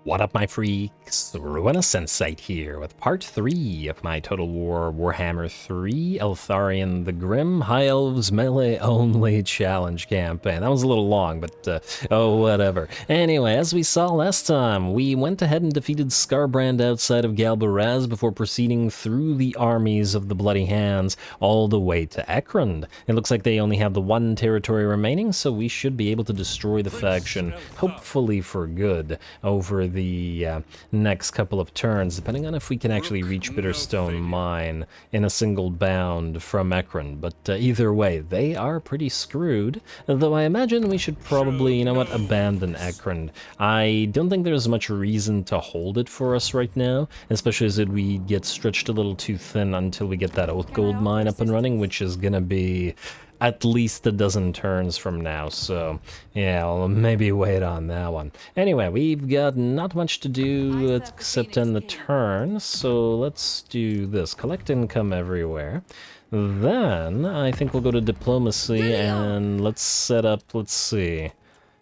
What up, my freaks? RuinusInsight here with part 3 of my Total War Warhammer 3 Eltharion the Grim High Elves Melee Only Challenge campaign. That was a little long, but oh, whatever. Anyway, as we saw last time, we went ahead and defeated Skarbrand outside of Galbaraz before proceeding through the armies of the Bloody Hands all the way to Ekrund. It looks like they only have the one territory remaining, so we should be able to destroy the faction, hopefully for good, over the next couple of turns, depending on if we can actually reach Bitterstone Mine in a single bound from Ekrund. But either way, they are pretty screwed, though I imagine we should probably, you know what, abandon Ekrund. I don't think there's much reason to hold it for us right now, especially as we get stretched a little too thin until we get that Oath Gold Mine up and running, which is gonna be at least a dozen turns from now, so yeah, I'll maybe wait on that one. Anyway, we've got not much to do except end the turn, so let's do this. Collect income everywhere. Then I think we'll go to diplomacy and let's set up, let's see.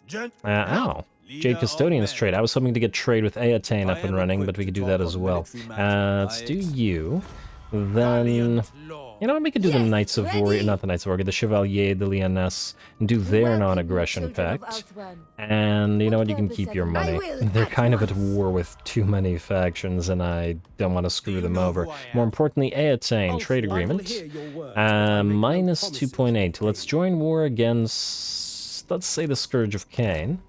Jade Custodian's trade. I was hoping to get trade with Eotain up and running, but we could do that as well. Let's do you. Then, you know what, we could do the Knights of Warrior, not the Knights of Warrior, the Chevalier de Lyonesse, and do their non-aggression pact. And you know what, you can keep your money. They're kind of at war with too many factions, and I don't want to screw them over. More importantly, Eotain, trade agreement. Minus 2.8. Let's join war against, let's say, the Scourge of Cain.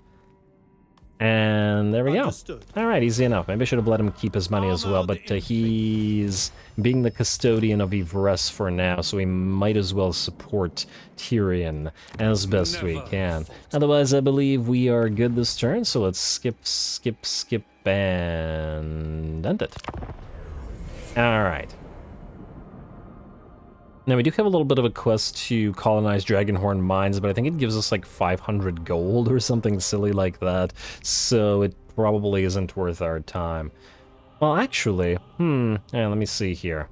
And there we go. Alright, easy enough. Maybe I should have let him keep his money as well, but he's being the custodian of Yvresse for now, so we might as well support Tyrion as best we can. Otherwise, I believe we are good this turn, so let's skip, and end it. Alright. Now, we do have a little bit of a quest to colonize Dragonhorn Mines, but I think it gives us like 500 gold or something silly like that, so it probably isn't worth our time. Well, actually, yeah, let me see here.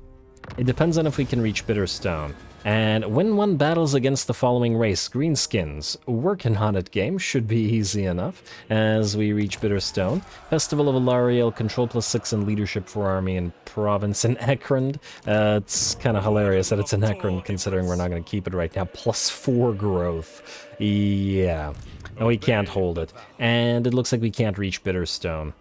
It depends on if we can reach Bitterstone. And when one battles against the following race, Greenskins, working on it game should be easy enough as we reach Bitterstone. Festival of Alariel, control +6 and leadership for army and province in Ekrund. It's kind of hilarious that it's in Ekrund considering we're not going to keep it right now. +4 growth. Yeah, and we can't hold it. And it looks like we can't reach Bitterstone.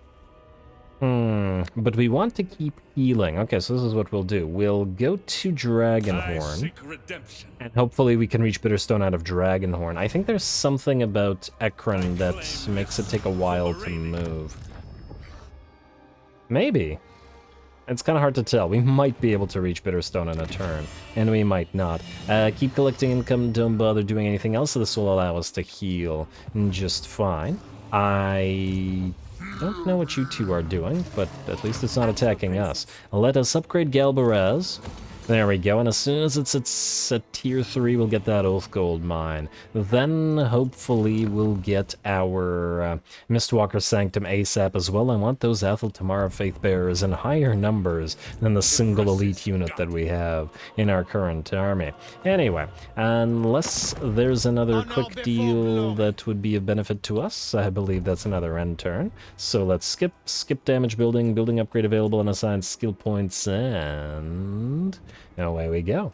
But we want to keep healing. Okay, so this is what we'll do. We'll go to Dragonhorn, and hopefully we can reach Bitterstone out of Dragonhorn. I think there's something about Ekrund that makes it take a while to move. Maybe. It's kind of hard to tell. We might be able to reach Bitterstone in a turn, and we might not. Keep collecting income, don't bother doing anything else, so this will allow us to heal just fine. I don't know what you two are doing, but at least it's not attacking us. Let us upgrade Galbaraz. There we go, and as soon as it's at tier 3, we'll get that Oath Gold Mine. Then, hopefully, we'll get our Mistwalker Sanctum ASAP as well. I want those Athel Tamara Faith Bearers in higher numbers than the single elite unit that we have in our current army. Anyway, unless there's another quick deal that would be of benefit to us, I believe that's another end turn. So let's skip damage building, building upgrade available and assigned skill points, and away we go.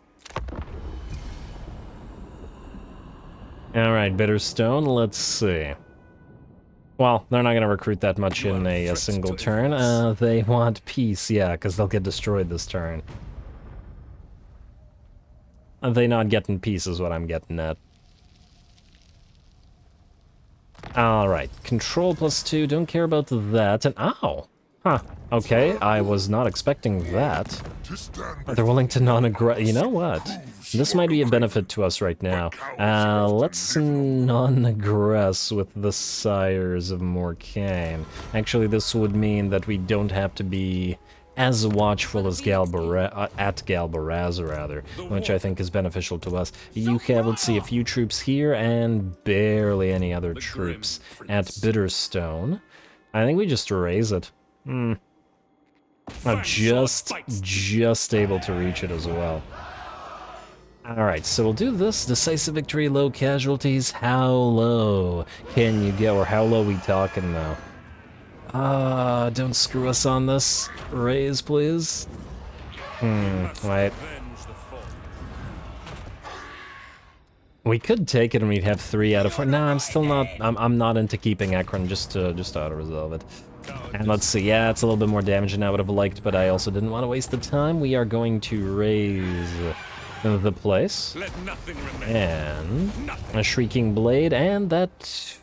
Alright, Bitterstone, let's see. Well, they're not going to recruit that much in a single turn. They want peace, yeah, because they'll get destroyed this turn. They not getting peace is what I'm getting at. Alright, control +2, don't care about that, and ow! Huh, okay, I was not expecting that. They're willing to non-aggress. You know what? This might be a benefit to us right now. Let's non-aggress with the Sires of Morcaine. Actually, this would mean that we don't have to be as watchful as Galbaraz, rather, which I think is beneficial to us. You have, let's see, a few troops here and barely any other troops at Bitterstone. I think we just raise it. I'm just able to reach it as well. Alright, so we'll do this. Decisive victory, low casualties. How low can you go? Or how low we talking now? Don't screw us on this. Raise, please. Wait. We could take it and we'd have 3 out of 4. No, I'm still not. I'm not into keeping Ekron just to auto-resolve it. And let's see. Yeah, it's a little bit more damage than I would have liked, but I also didn't want to waste the time. We are going to raise the place. And a Shrieking Blade, and that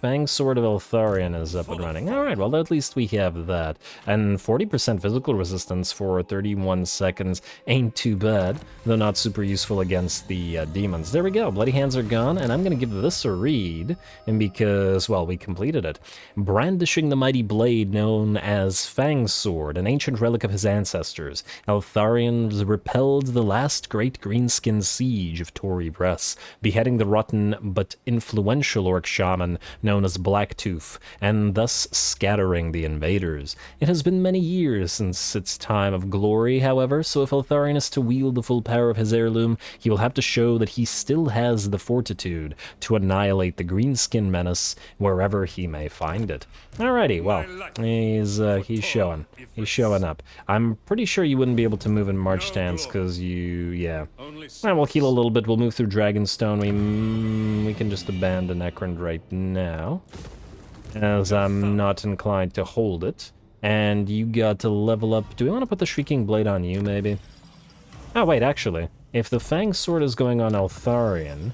Fang Sword of Eltharion is up and running. Alright, well at least we have that. And 40% physical resistance for 31 seconds ain't too bad, though not super useful against the demons. There we go, Bloody Hands are gone, and I'm gonna give this a read, and because, well, we completed it. Brandishing the mighty blade known as Fang Sword, an ancient relic of his ancestors, Eltharion repelled the last great greenskin siege of Yvresse, beheading the rotten but influential orc shaman known as Blacktooth, and thus scattering the invaders. It has been many years since its time of glory, however, so if Eltharion is to wield the full power of his heirloom, he will have to show that he still has the fortitude to annihilate the greenskin menace wherever he may find it. Alrighty, well, he's showing. He's showing up. I'm pretty sure you wouldn't be able to move in March stance, because yeah. Alright, we'll heal a little bit, we'll move through Dragonstone, we can just abandon Ekron right now, as I'm not inclined to hold it. And you got to level up. Do we want to put the Shrieking Blade on you, maybe? Oh, wait, actually, if the Fang Sword is going on Eltharion,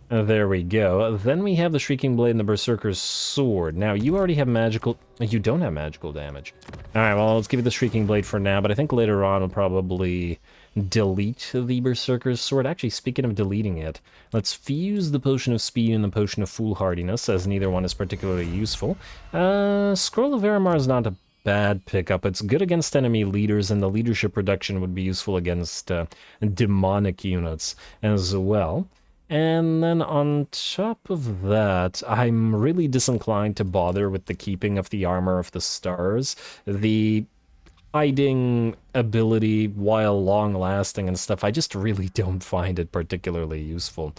there we go. Then we have the Shrieking Blade and the Berserker's Sword. Now, you already have magical... You don't have magical damage. Alright, well, let's give you the Shrieking Blade for now, but I think later on we'll probably delete the Berserker's Sword. Actually, speaking of deleting it, let's fuse the Potion of Speed and the Potion of Foolhardiness, as neither one is particularly useful. Scroll of Aramar is not a bad pickup. It's good against enemy leaders, and the leadership reduction would be useful against demonic units as well. And then on top of that, I'm really disinclined to bother with the keeping of the Armor of the Stars. The hiding ability, while long-lasting and stuff, I just really don't find it particularly useful.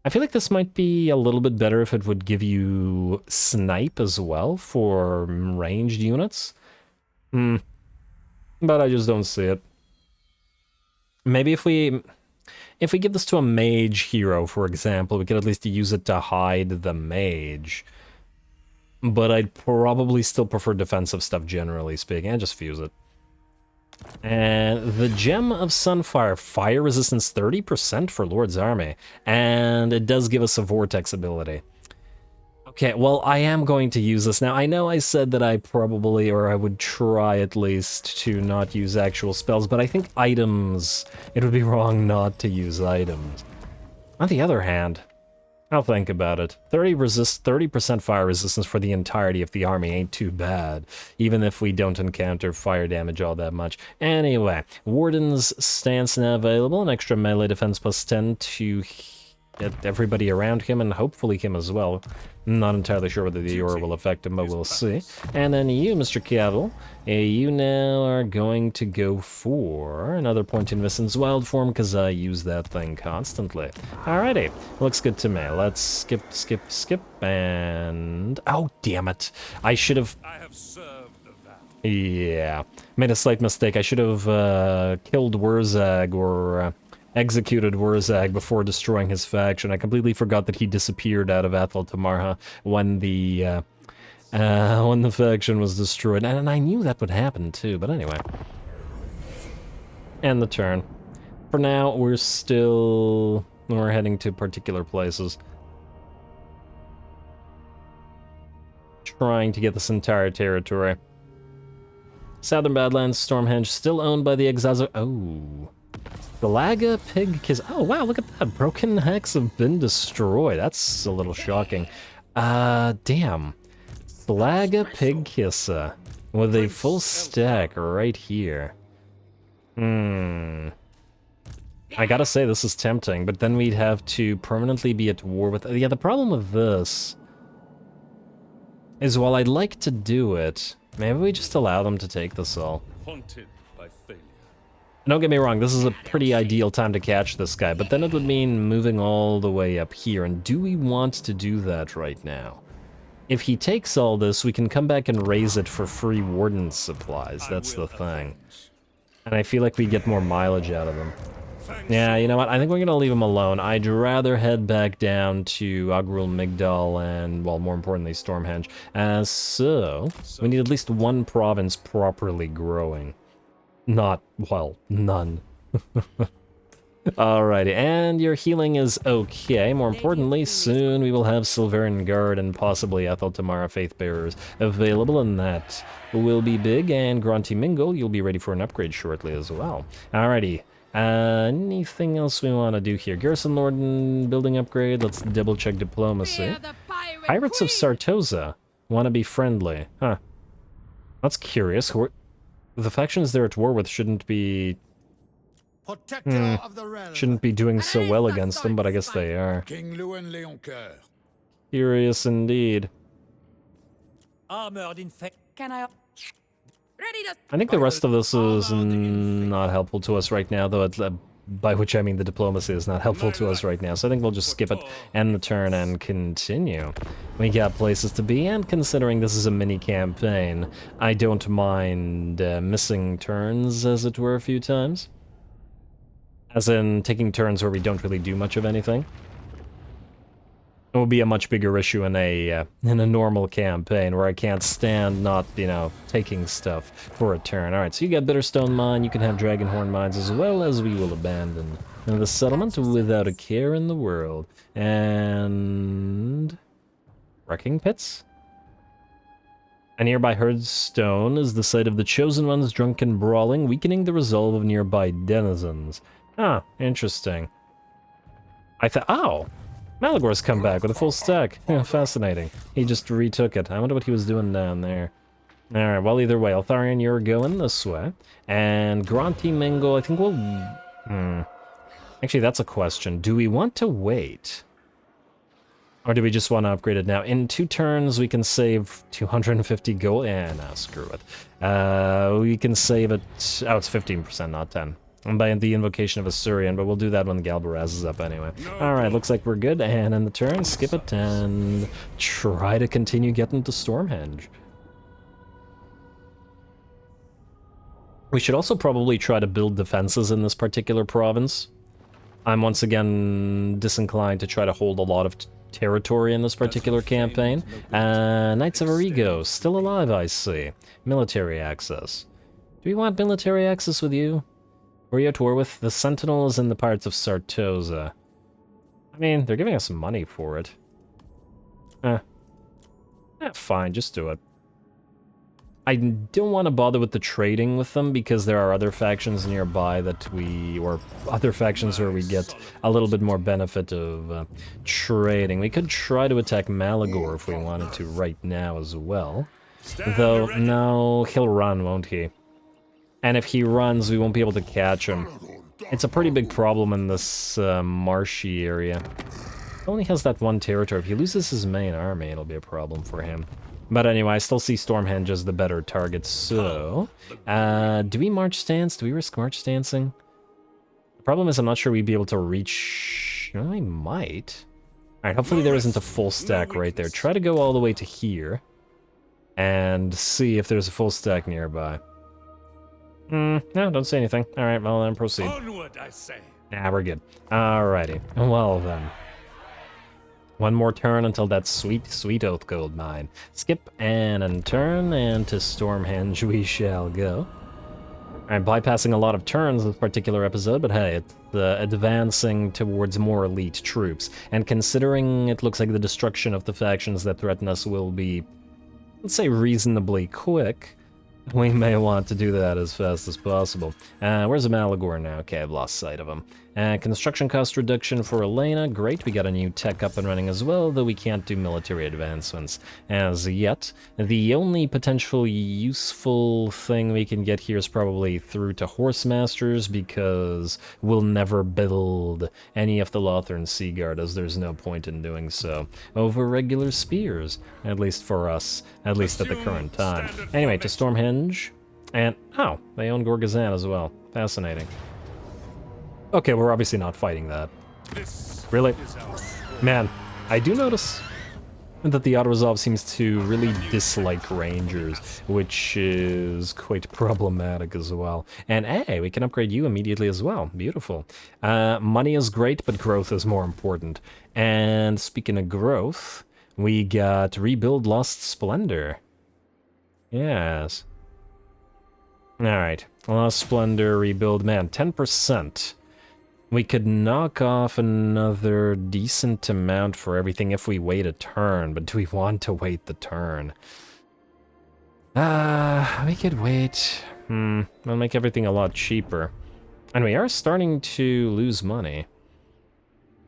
I feel like this might be a little bit better if it would give you snipe as well for ranged units. But I just don't see it. Maybe if we give this to a mage hero, for example, we could at least use it to hide the mage. But I'd probably still prefer defensive stuff, generally speaking. I just fuse it. And the Gem of Sunfire, fire resistance 30% for Lord's Army. And it does give us a Vortex ability. Okay, well, I am going to use this. Now, I know I said that I probably, or I would try at least, to not use actual spells, but I think items, it would be wrong not to use items. On the other hand, I'll think about it. 30% fire resistance for the entirety of the army ain't too bad, even if we don't encounter fire damage all that much. Anyway, Warden's Stance now available, an extra melee defense plus 10 to get everybody around him, and hopefully him as well. Not entirely sure whether the aura will affect him, but we'll see. And then you, Mr. Cavill, you now are going to go for another point in Vissen's wild form, because I use that thing constantly. Alrighty, looks good to me. Let's skip, and... Oh, damn it. I should have... Yeah, made a slight mistake. I should have killed Wurzag, or... executed Wurzag before destroying his faction. I completely forgot that he disappeared out of Athel Tamarha when the faction was destroyed. And I knew that would happen too, but anyway. End the turn. For now, we're heading to particular places. Trying to get this entire territory. Southern Badlands, Stormhenge, still owned by the Exazo... Oh... Galaga Pig Kiss. Oh, wow, look at that. Broken Hex have been destroyed. That's a little shocking. Damn. Galaga Pig Kissa with a full stack right here. I gotta say, this is tempting, but then we'd have to permanently be at war with... Yeah, the problem with this is, while I'd like to do it, maybe we just allow them to take this all. Haunted by failure. Don't get me wrong, this is a pretty ideal time to catch this guy, but then it would mean moving all the way up here, and do we want to do that right now? if he takes all this, we can come back and raise it for free warden supplies. That's the thing. And I feel like we get more mileage out of them. Yeah, you know what? I think we're gonna leave him alone. I'd rather head back down to Agrul Migdal and, well, more importantly, Stormhenge. So, we need at least one province properly growing. Not, well, none. Alrighty, and your healing is okay. More importantly, soon we will have Silvern Guard and possibly Ethel Tamara Faithbearers available, and that will be big. And Grunty Mingle, you'll be ready for an upgrade shortly as well. Alrighty, anything else we want to do here? Garrison Lord building upgrade, let's double check diplomacy. Pirates of Sartosa want to be friendly. Huh. That's curious. The factions they're at war with shouldn't be... shouldn't be doing so well against them, but I guess they are. Curious indeed. Armored in fact. I think the rest of this is not helpful to us right now, though, by which I mean the diplomacy is not helpful to us right now, so I think we'll just skip it, end the turn, and continue. We got places to be, and considering this is a mini-campaign, I don't mind missing turns, as it were, a few times. As in, taking turns where we don't really do much of anything. It will be a much bigger issue in a normal campaign, where I can't stand not, you know, taking stuff for a turn. Alright, so you got Bitterstone Mine, you can have Dragonhorn Mines, as well as we will abandon the settlement without a care in the world. And... Wrecking Pits? A nearby Herdstone is the site of the Chosen One's drunken brawling, weakening the resolve of nearby denizens. Ah, interesting. Oh! Malagor's come back with a full stack. Yeah, fascinating. He just retook it. I wonder what he was doing down there. Alright, well, either way, Eltharion, you're going this way. And Grunty Mingle, I think we'll... Actually, that's a question. Do we want to wait? Or do we just want to upgrade it now? In 2 turns, we can save 250 gold. Nah, screw it. We can save it... Oh, it's 15%, not 10. And by the invocation of Assyrian, but we'll do that when Galbaraz is up anyway. Alright, looks like we're good, and in the turn, skip it, and try to continue getting to Stormhenge. We should also probably try to build defenses in this particular province. I'm once again disinclined to try to hold a lot of territory in this particular campaign. Knights of Arrigo, still alive, I see. Military access. Do we want military access with you? Were you at war with the Sentinels and the Pirates of Sartosa? I mean, they're giving us some money for it. Fine, just do it. I don't want to bother with the trading with them because there are other factions nearby that or other factions where we get a little bit more benefit of trading. We could try to attack Malagor if we wanted to right now as well. Though, no, he'll run, won't he? And if he runs, we won't be able to catch him. It's a pretty big problem in this marshy area. He only has that one territory. If he loses his main army, it'll be a problem for him. But anyway, I still see Stormhenge as the better target, so... do we march stance? Do we risk march stancing? The problem is I'm not sure we'd be able to reach... Well, we might. Alright, hopefully there isn't a full stack right there. Try to go all the way to here. And see if there's a full stack nearby. No, don't say anything. Alright, well then proceed. Onward, I say. Nah, we're good. Alrighty. Well then. One more turn until that sweet, sweet Oath Gold Mine. Skip and turn, and to Stormhenge we shall go. Alright, bypassing a lot of turns this particular episode, but hey, it's advancing towards more elite troops. And considering it looks like the destruction of the factions that threaten us will be, let's say, reasonably quick, we may want to do that as fast as possible. Where's Malagor now? Okay, I've lost sight of him. Construction cost reduction for Elena. Great, we got a new tech up and running as well, though we can't do military advancements as yet. The only potential useful thing we can get here is probably through to Horsemasters, because we'll never build any of the Lothern Sea Guard, as there's no point in doing so over regular spears, at least for us, at least at the current time. Anyway, to Stormhenge, and, oh, they own Gorgazan as well. Fascinating. Okay, we're obviously not fighting that. Really? Man, I do notice that the auto-resolve seems to really dislike rangers, which is quite problematic as well. And hey, we can upgrade you immediately as well. Beautiful. Money is great, but growth is more important. And speaking of growth, we got Rebuild Lost Splendor. Yes. Alright, Lost Splendor, Rebuild, man, 10%. We could knock off another decent amount for everything if we wait a turn, but do we want to wait the turn? We could wait. We'll make everything a lot cheaper. And we are starting to lose money.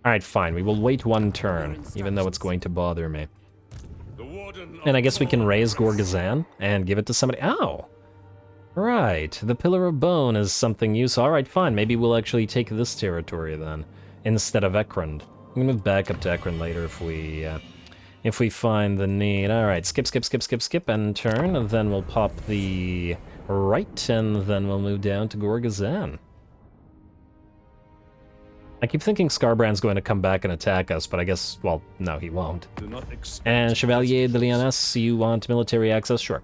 Alright, fine, we will wait one turn, even though it's going to bother me. And I guess we can raise Gorgazan and give it to somebody. Oh! Right, the Pillar of Bone is something useful. Alright, fine, maybe we'll actually take this territory then, instead of Ekrund. I'm gonna move back up to Ekrund later if we find the need. Alright, skip, and turn, and then we'll pop the right, and then we'll move down to Gorgazan. I keep thinking Scarbrand's going to come back and attack us, but I guess, well, no, he won't. And Chevalier de Lyonesse, you want military access? Sure.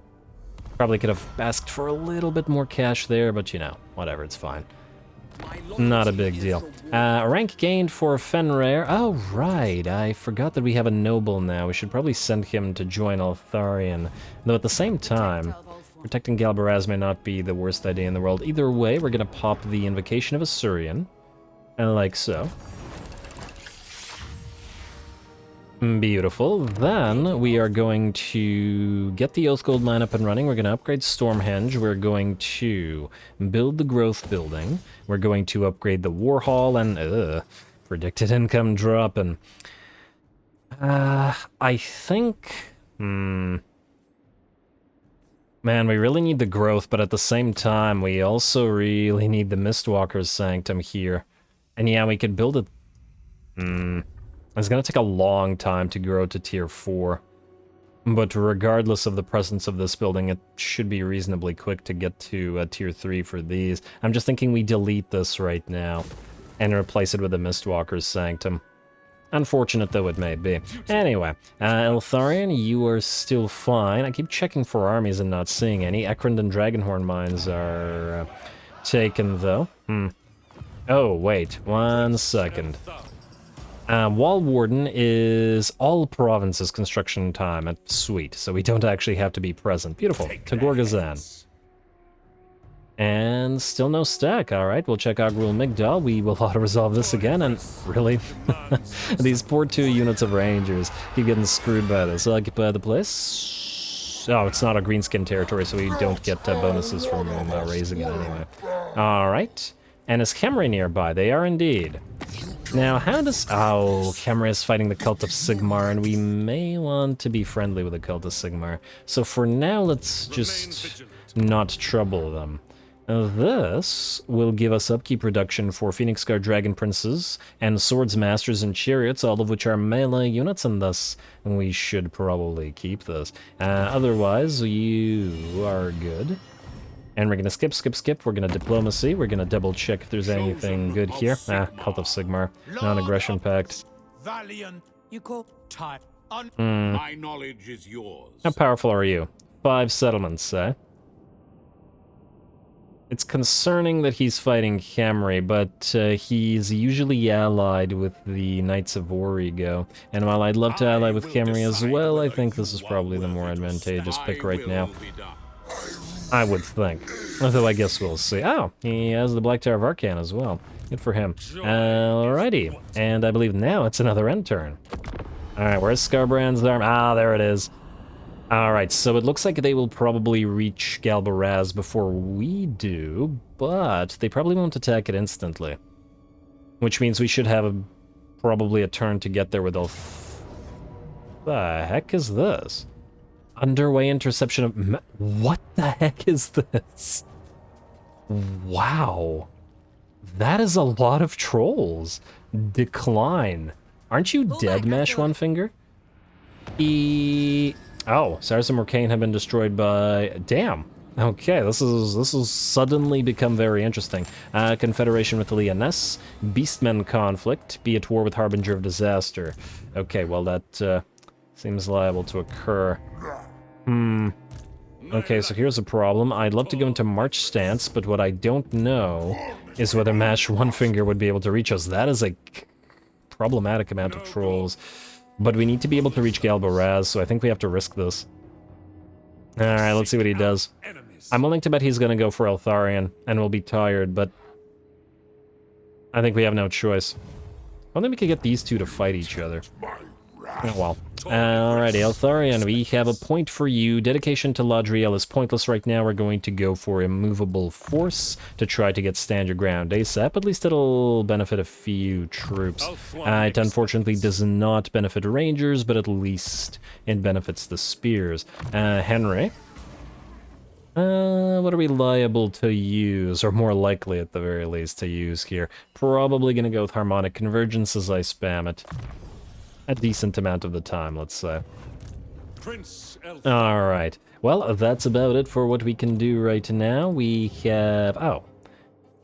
Probably could have asked for a little bit more cash there, but you know, whatever, it's fine. Not a big deal. Rank gained for Fenrir. Oh, right, I forgot that we have a noble now. We should probably send him to join Eltharion. Though at the same time, protecting Galbaraz may not be the worst idea in the world. Either way, we're gonna pop the Invocation of Assyrian. And like so. Beautiful. Then we are going to get the Oath Gold mine up and running. We're going to upgrade Stormhenge. We're going to build the Growth Building. We're going to upgrade the War Hall and predicted income drop. And I think, man, we really need the growth, but at the same time, we also really need the Mistwalker's Sanctum here. And yeah, we could build it. It's gonna take a long time to grow to tier 4. But regardless of the presence of this building, it should be reasonably quick to get to tier 3 for these. I'm just thinking we delete this right now and replace it with a Mistwalker's Sanctum. Unfortunate though it may be. Anyway, Eltharion, you are still fine. I keep checking for armies and not seeing any. Ekrund and Dragonhorn mines are taken though. Oh, wait, 1 second. Wall Warden is all provinces construction time. Sweet, so we don't actually have to be present. Beautiful. To Gorgazan. And still no stack. Alright, we'll check Agrul Migdal. We will auto-resolve this again, and really? These poor 2 units of Rangers keep getting screwed by this. Occupy the place. Oh, it's not a greenskin territory, so we don't get bonuses from raising it anyway. Alright. And is Khemri nearby? They are indeed. Now, how does... Oh, Khemri is fighting the Cult of Sigmar, and we may want to be friendly with the Cult of Sigmar. So for now, let's just not trouble them. This will give us upkeep reduction for Phoenix Guard Dragon Princes and Swords Masters and Chariots, all of which are melee units, and thus we should probably keep this. Otherwise, you are good. And we're gonna skip. We're gonna Diplomacy. We're gonna double check if there's anything good here. Cult of Sigmar. Non-aggression pact. My knowledge is yours. How powerful are you? 5 settlements, eh? It's concerning that he's fighting Khemri, but he's usually allied with the Knights of Origo. And while I'd love to ally with Khemri as well, I think this is probably the more advantageous pick right now. I would think. Although I guess we'll see. Oh, he has the Black Tower of Arcan as well. Good for him. Alrighty. And I believe now it's another end turn. Alright, where's Scarbrand's arm? Ah, there it is. Alright, so it looks like they will probably reach Galbaraz before we do, but they probably won't attack it instantly. Which means we should have probably a turn to get there with the heck is this? Underway interception of... What the heck is this? Wow. That is a lot of trolls. Decline. Aren't you dead, Mesh One Finger? Oh, Saracen Morcane have been destroyed by... Damn. Okay, this is suddenly become very interesting. Confederation with Lyonesse. Beastmen conflict. Be at war with Harbinger of Disaster. Okay, well that... Seems liable to occur. Okay, so here's a problem. I'd love to go into March stance, but what I don't know is whether Mash One Finger would be able to reach us. That is a problematic amount of trolls. But we need to be able to reach Galbaraz, so I think we have to risk this. Alright, let's see what he does. I'm willing to bet he's gonna go for Eltharion, and we'll be tired, but I think we have no choice. I think we could get these two to fight each other. Oh well. Alrighty, Eltharion, we have a point for you. Dedication to Ladriel is pointless right now. We're going to go for Immovable Force to try to get stand your ground ASAP. At least it'll benefit a few troops. It unfortunately does not benefit Rangers, but at least it benefits the Spears. Henry? What are we liable to use, or more likely at the very least to use here? Probably gonna go with Harmonic Convergence as I spam it. A decent amount of the time, let's say. Alright, well, that's about it for what we can do right now. We have... oh,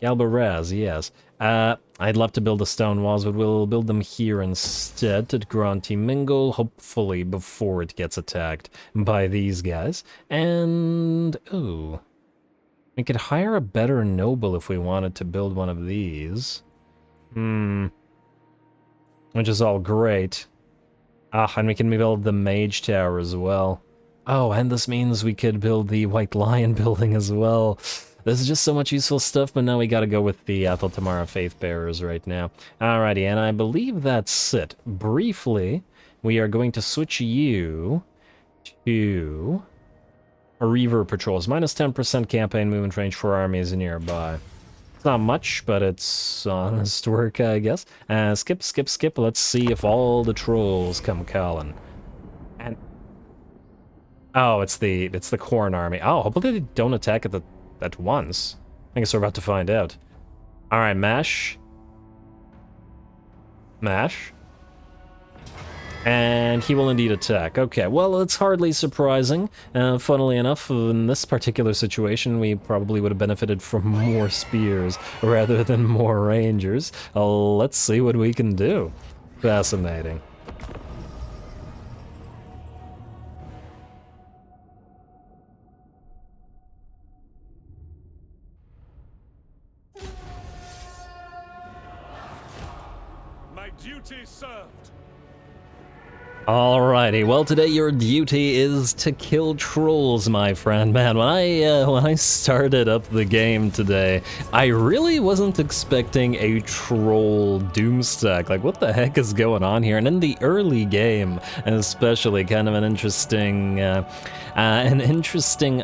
Galbaraz, yes. I'd love to build the stone walls, but we'll build them here instead to Granty Mingle, hopefully before it gets attacked by these guys. And... ooh. We could hire a better noble if we wanted to build one of these. Which is all great. And we can build the Mage Tower as well. Oh, and this means we could build the White Lion building as well. This is just so much useful stuff, but now we gotta go with the Athel Tamara Faith Bearers right now. Alrighty, and I believe that's it. Briefly, we are going to switch you to Reaver Patrols. Minus 10% campaign movement range for armies nearby. It's not much, but it's honest work, I guess. Skip. Let's see if all the trolls come calling. And oh, it's the Khorne army. Oh, hopefully they don't attack at once. I guess we're about to find out. All right, mash. And he will indeed attack. Okay, well, it's hardly surprising. Funnily enough, in this particular situation, we probably would have benefited from more spears rather than more rangers. Let's see what we can do. Fascinating. My duty served. Alrighty, well today your duty is to kill trolls, my friend. Man, when I started up the game today, I really wasn't expecting a troll doomstack. Like, what the heck is going on here? And in the early game, especially, kind of an interesting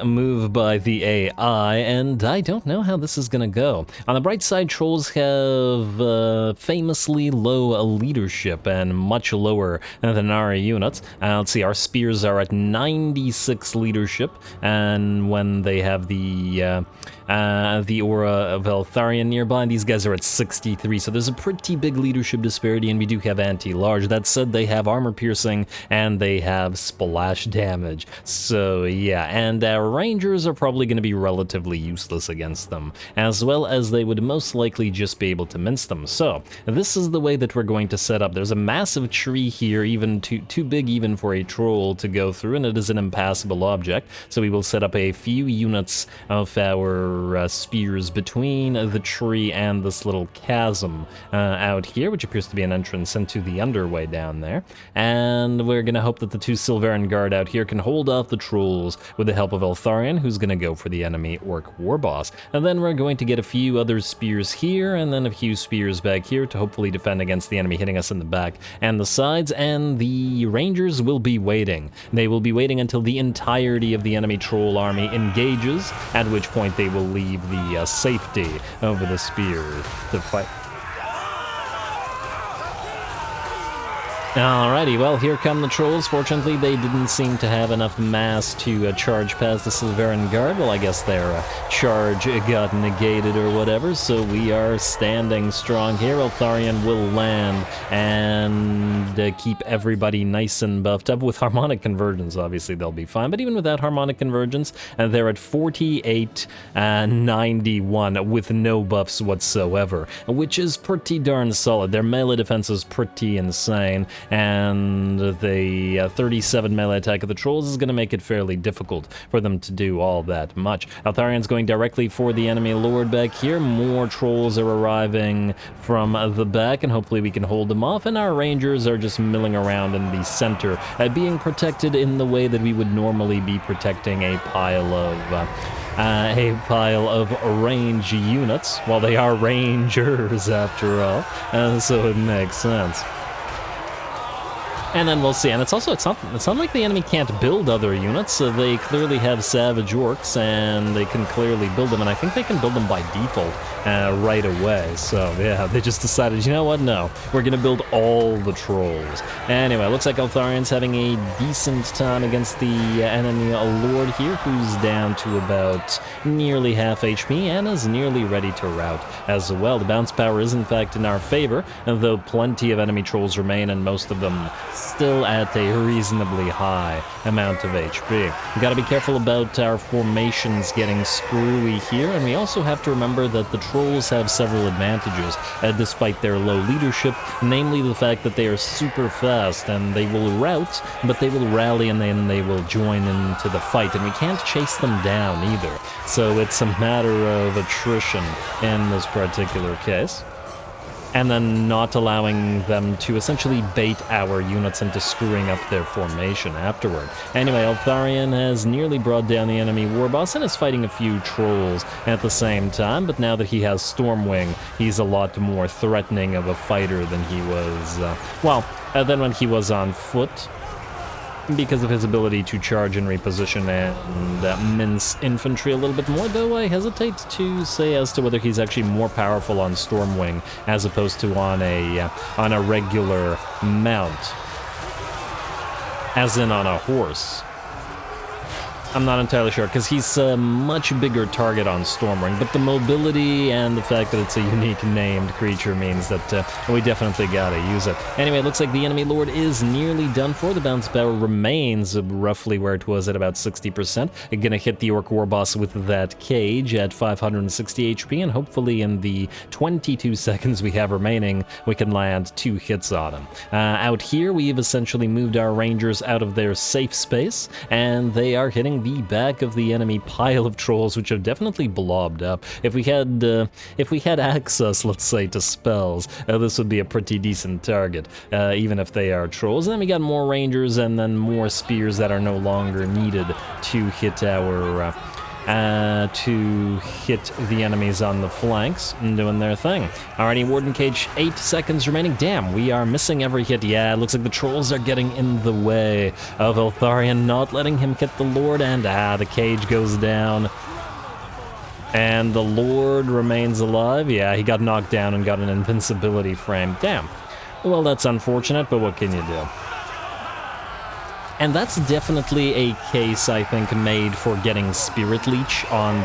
move by the AI, and I don't know how this is gonna go. On the bright side, trolls have famously low leadership and much lower than our units. Let's see, our spears are at 96 leadership, and when they have the aura of Eltharion nearby, these guys are at 63, so there's a pretty big leadership disparity, and we do have anti-large. That said, they have armor piercing, and they have splash damage, so yeah, and our rangers are probably going to be relatively useless against them, as well as they would most likely just be able to mince them. So, this is the way that we're going to set up. There's a massive tree here, even too big even for a troll to go through, and it is an impassable object, so we will set up a few units of our spears between the tree and this little chasm out here, which appears to be an entrance into the underway down there, and we're gonna hope that the two Silveran Guard out here can hold off the trolls with the help of Eltharion, who's gonna go for the enemy Orc War Boss, and then we're going to get a few other spears here, and then a few spears back here to hopefully defend against the enemy hitting us in the back and the sides, and the Rangers will be waiting. They will be waiting until the entirety of the enemy troll army engages, at which point they will leave the safety over the spears to fight. Alrighty, well, here come the trolls. Fortunately, they didn't seem to have enough mass to charge past the Silveran Guard. Well, I guess their charge got negated or whatever, so we are standing strong here. Eltharion will land and keep everybody nice and buffed up. With Harmonic Convergence, obviously, they'll be fine, but even without Harmonic Convergence, they're at 48 and 91 with no buffs whatsoever, which is pretty darn solid. Their melee defense is pretty insane. and the 37 melee attack of the trolls is going to make it fairly difficult for them to do all that much. Eltharion's going directly for the enemy lord back here. More trolls are arriving from the back, and hopefully we can hold them off, and our rangers are just milling around in the center, being protected in the way that we would normally be protecting a pile of range units. Well, they are rangers after all, so it makes sense. And then we'll see. And it's not like the enemy can't build other units. They clearly have savage orcs, and they can clearly build them. And I think they can build them by default right away. So yeah, they just decided, you know what? No, we're gonna build all the trolls. Anyway, looks like Eltharion's having a decent time against the enemy lord here, who's down to about nearly half HP and is nearly ready to rout as well. The bounce power is in fact in our favor, though plenty of enemy trolls remain, and most of them still at a reasonably high amount of HP. We gotta be careful about our formations getting screwy here, and we also have to remember that the trolls have several advantages despite their low leadership, namely the fact that they are super fast and they will rout, but they will rally and then they will join into the fight, and we can't chase them down either. So it's a matter of attrition in this particular case, and then not allowing them to essentially bait our units into screwing up their formation afterward. Anyway, Eltharion has nearly brought down the enemy warboss and is fighting a few trolls at the same time, but now that he has Stormwing, he's a lot more threatening of a fighter than he was, than when he was on foot, because of his ability to charge and reposition and mince infantry a little bit more, though I hesitate to say as to whether he's actually more powerful on Stormwing as opposed to on a regular mount, as in on a horse. I'm not entirely sure, because he's a much bigger target on Stormwing, but the mobility and the fact that it's a unique named creature means that we definitely gotta use it. Anyway, it looks like the enemy lord is nearly done for. The bounce power remains roughly where it was at about 60%. We're gonna hit the orc warboss with that cage at 560 HP, and hopefully in the 22 seconds we have remaining, we can land 2 hits on him. Out here, we've essentially moved our rangers out of their safe space, and they are hitting the back of the enemy pile of trolls, which have definitely blobbed up. If we had access, let's say, to spells, this would be a pretty decent target, even if they are trolls. And then we got more rangers, and then more spears that are no longer needed to hit our the enemies on the flanks and doing their thing. Alrighty, Warden Cage, 8 seconds remaining. Damn, we are missing every hit. Yeah, it looks like the trolls are getting in the way of Eltharion, not letting him hit the Lord, and the cage goes down. And the Lord remains alive. Yeah, he got knocked down and got an invincibility frame. Damn. Well, that's unfortunate, but what can you do? And that's definitely a case, I think, made for getting Spirit Leech on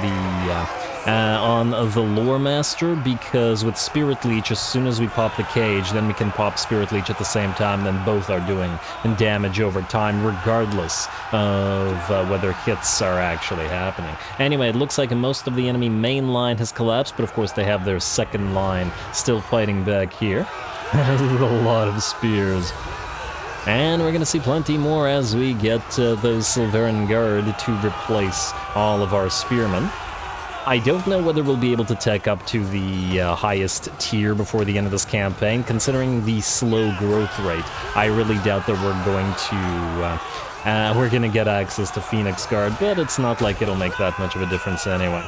the Lore Master, because with Spirit Leech, as soon as we pop the cage, then we can pop Spirit Leech at the same time, then both are doing damage over time, regardless of whether hits are actually happening. Anyway, it looks like most of the enemy main line has collapsed, but of course they have their second line still fighting back here. There's a lot of spears. And we're going to see plenty more as we get those Silveran Guard to replace all of our spearmen. I don't know whether we'll be able to tech up to the highest tier before the end of this campaign, considering the slow growth rate. I really doubt that we're going to get access to Phoenix Guard, but it's not like it'll make that much of a difference anyway.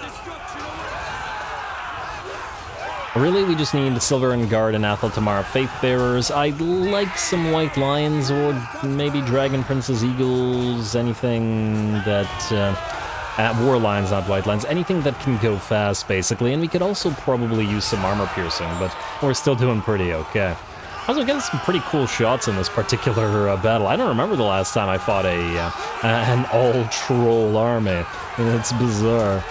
Really, we just need Silveran Guard and Athel Tamara Faithbearers. I'd like some White Lions, or maybe Dragon Prince's Eagles, anything that... War Lions, not White Lions. Anything that can go fast, basically. And we could also probably use some armor piercing, but we're still doing pretty okay. Also, getting some pretty cool shots in this particular battle. I don't remember the last time I fought an all-troll army. It's bizarre.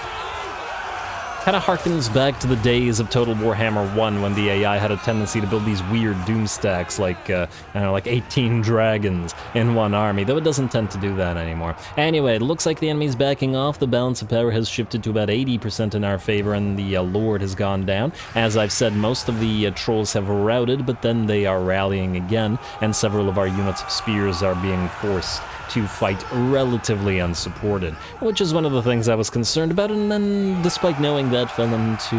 Kind of harkens back to the days of Total Warhammer 1 when the AI had a tendency to build these weird doomstacks like, I don't know, like 18 dragons in one army, though it doesn't tend to do that anymore. Anyway, it looks like the enemy's backing off, the balance of power has shifted to about 80% in our favor, and the Lord has gone down. As I've said, most of the trolls have routed, but then they are rallying again, and several of our units of spears are being forced to fight relatively unsupported, which is one of the things I was concerned about, and then, despite knowing that, fell into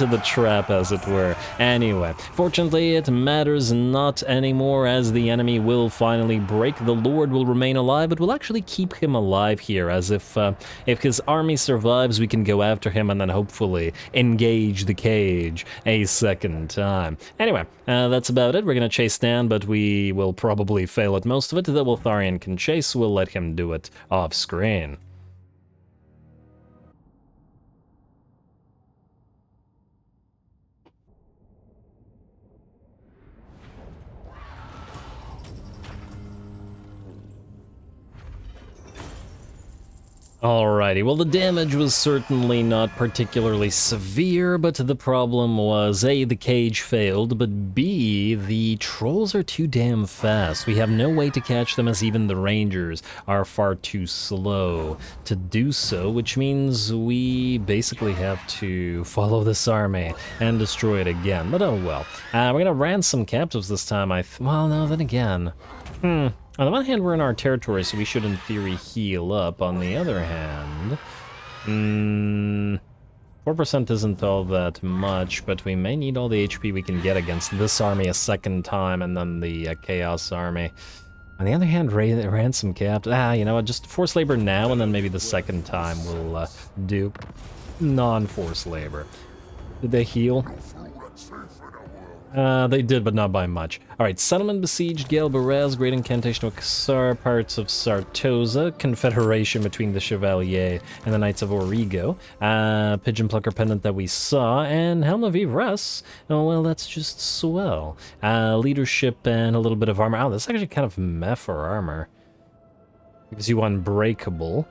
the trap, as it were. Anyway, fortunately, it matters not anymore, as the enemy will finally break. The Lord will remain alive, but we'll actually keep him alive here, as if his army survives, we can go after him and then hopefully engage the cage a second time. Anyway, that's about it. We're gonna chase down, but we will probably fail at most of it. The Eltharion can chase, we'll let him do it off screen. Alrighty, well the damage was certainly not particularly severe, but the problem was A, the cage failed, but B, the trolls are too damn fast. We have no way to catch them, as even the rangers are far too slow to do so, which means we basically have to follow this army and destroy it again, but oh well. We're gonna ransom captives this time, well no, then again. On the one hand, we're in our territory, so we should, in theory, heal up. On the other hand, 4% isn't all that much, but we may need all the HP we can get against this army a second time, and then the Chaos army. On the other hand, ransom capped. You know what, just forced labor now, and then maybe the second time we'll do non-forced labor. Did they heal? They did, but not by much. Alright, Settlement besieged, Gale Baraz, Great Incantation of Kassar, parts of Sartosa, Confederation between the Chevalier and the Knights of Origo, Pigeon Plucker Pendant that we saw, and Helm of Yvresse. Oh, well, that's just swell. Leadership and a little bit of armor. Oh, that's actually kind of meh for armor. Gives you Unbreakable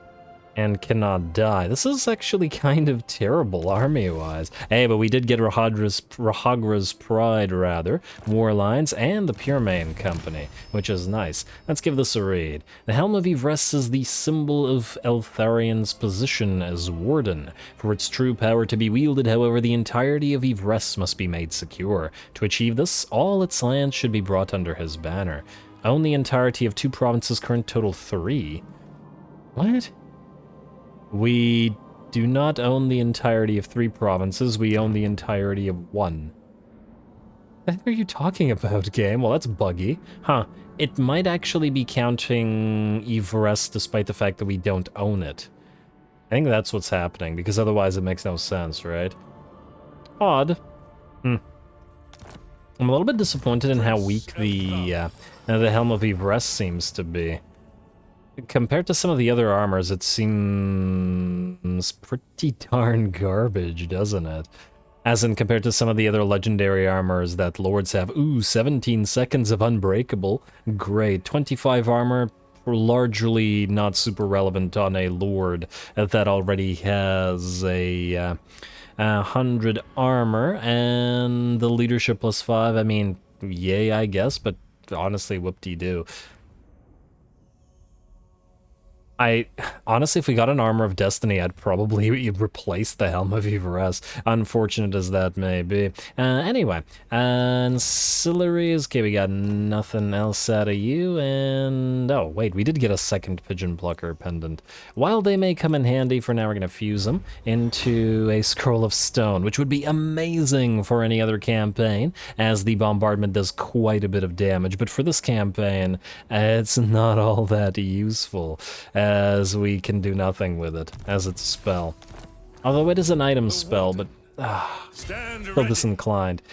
and cannot die. This is actually kind of terrible army-wise. Hey, but we did get Rahagra's Pride, rather, War Alliance, and the Puremain Company, which is nice. Let's give this a read. The Helm of Yvresse is the symbol of Eltharion's position as Warden. For its true power to be wielded, however, the entirety of Yvresse must be made secure. To achieve this, all its lands should be brought under his banner. Own the entirety of 2 provinces, current total 3. What? We do not own the entirety of 3 provinces, we own the entirety of 1. What are you talking about, game? Well, that's buggy. Huh. It might actually be counting Yvresse despite the fact that we don't own it. I think that's what's happening, because otherwise it makes no sense, right? Odd. I'm a little bit disappointed in how weak the Helm of Yvresse seems to be. Compared to some of the other armors, it seems pretty darn garbage, doesn't it? As in, compared to some of the other legendary armors that lords have. Ooh, 17 seconds of Unbreakable. Great. 25 armor, largely not super relevant on a lord that already has a 100 armor, and the leadership +5. I mean, yay, I guess, but honestly, whoop-de-doo. Honestly, if we got an Armor of Destiny, I'd probably replace the Helm of Yvresse, unfortunate as that may be. Anyway, ancillaries, okay, we got nothing else out of you, and oh, wait, we did get a second Pigeon Plucker Pendant. While they may come in handy, for now we're going to fuse them into a Scroll of Stone, which would be amazing for any other campaign, as the bombardment does quite a bit of damage, but for this campaign, it's not all that useful, as we can do nothing with it, as it's a spell. Although it is an item spell, but still disinclined.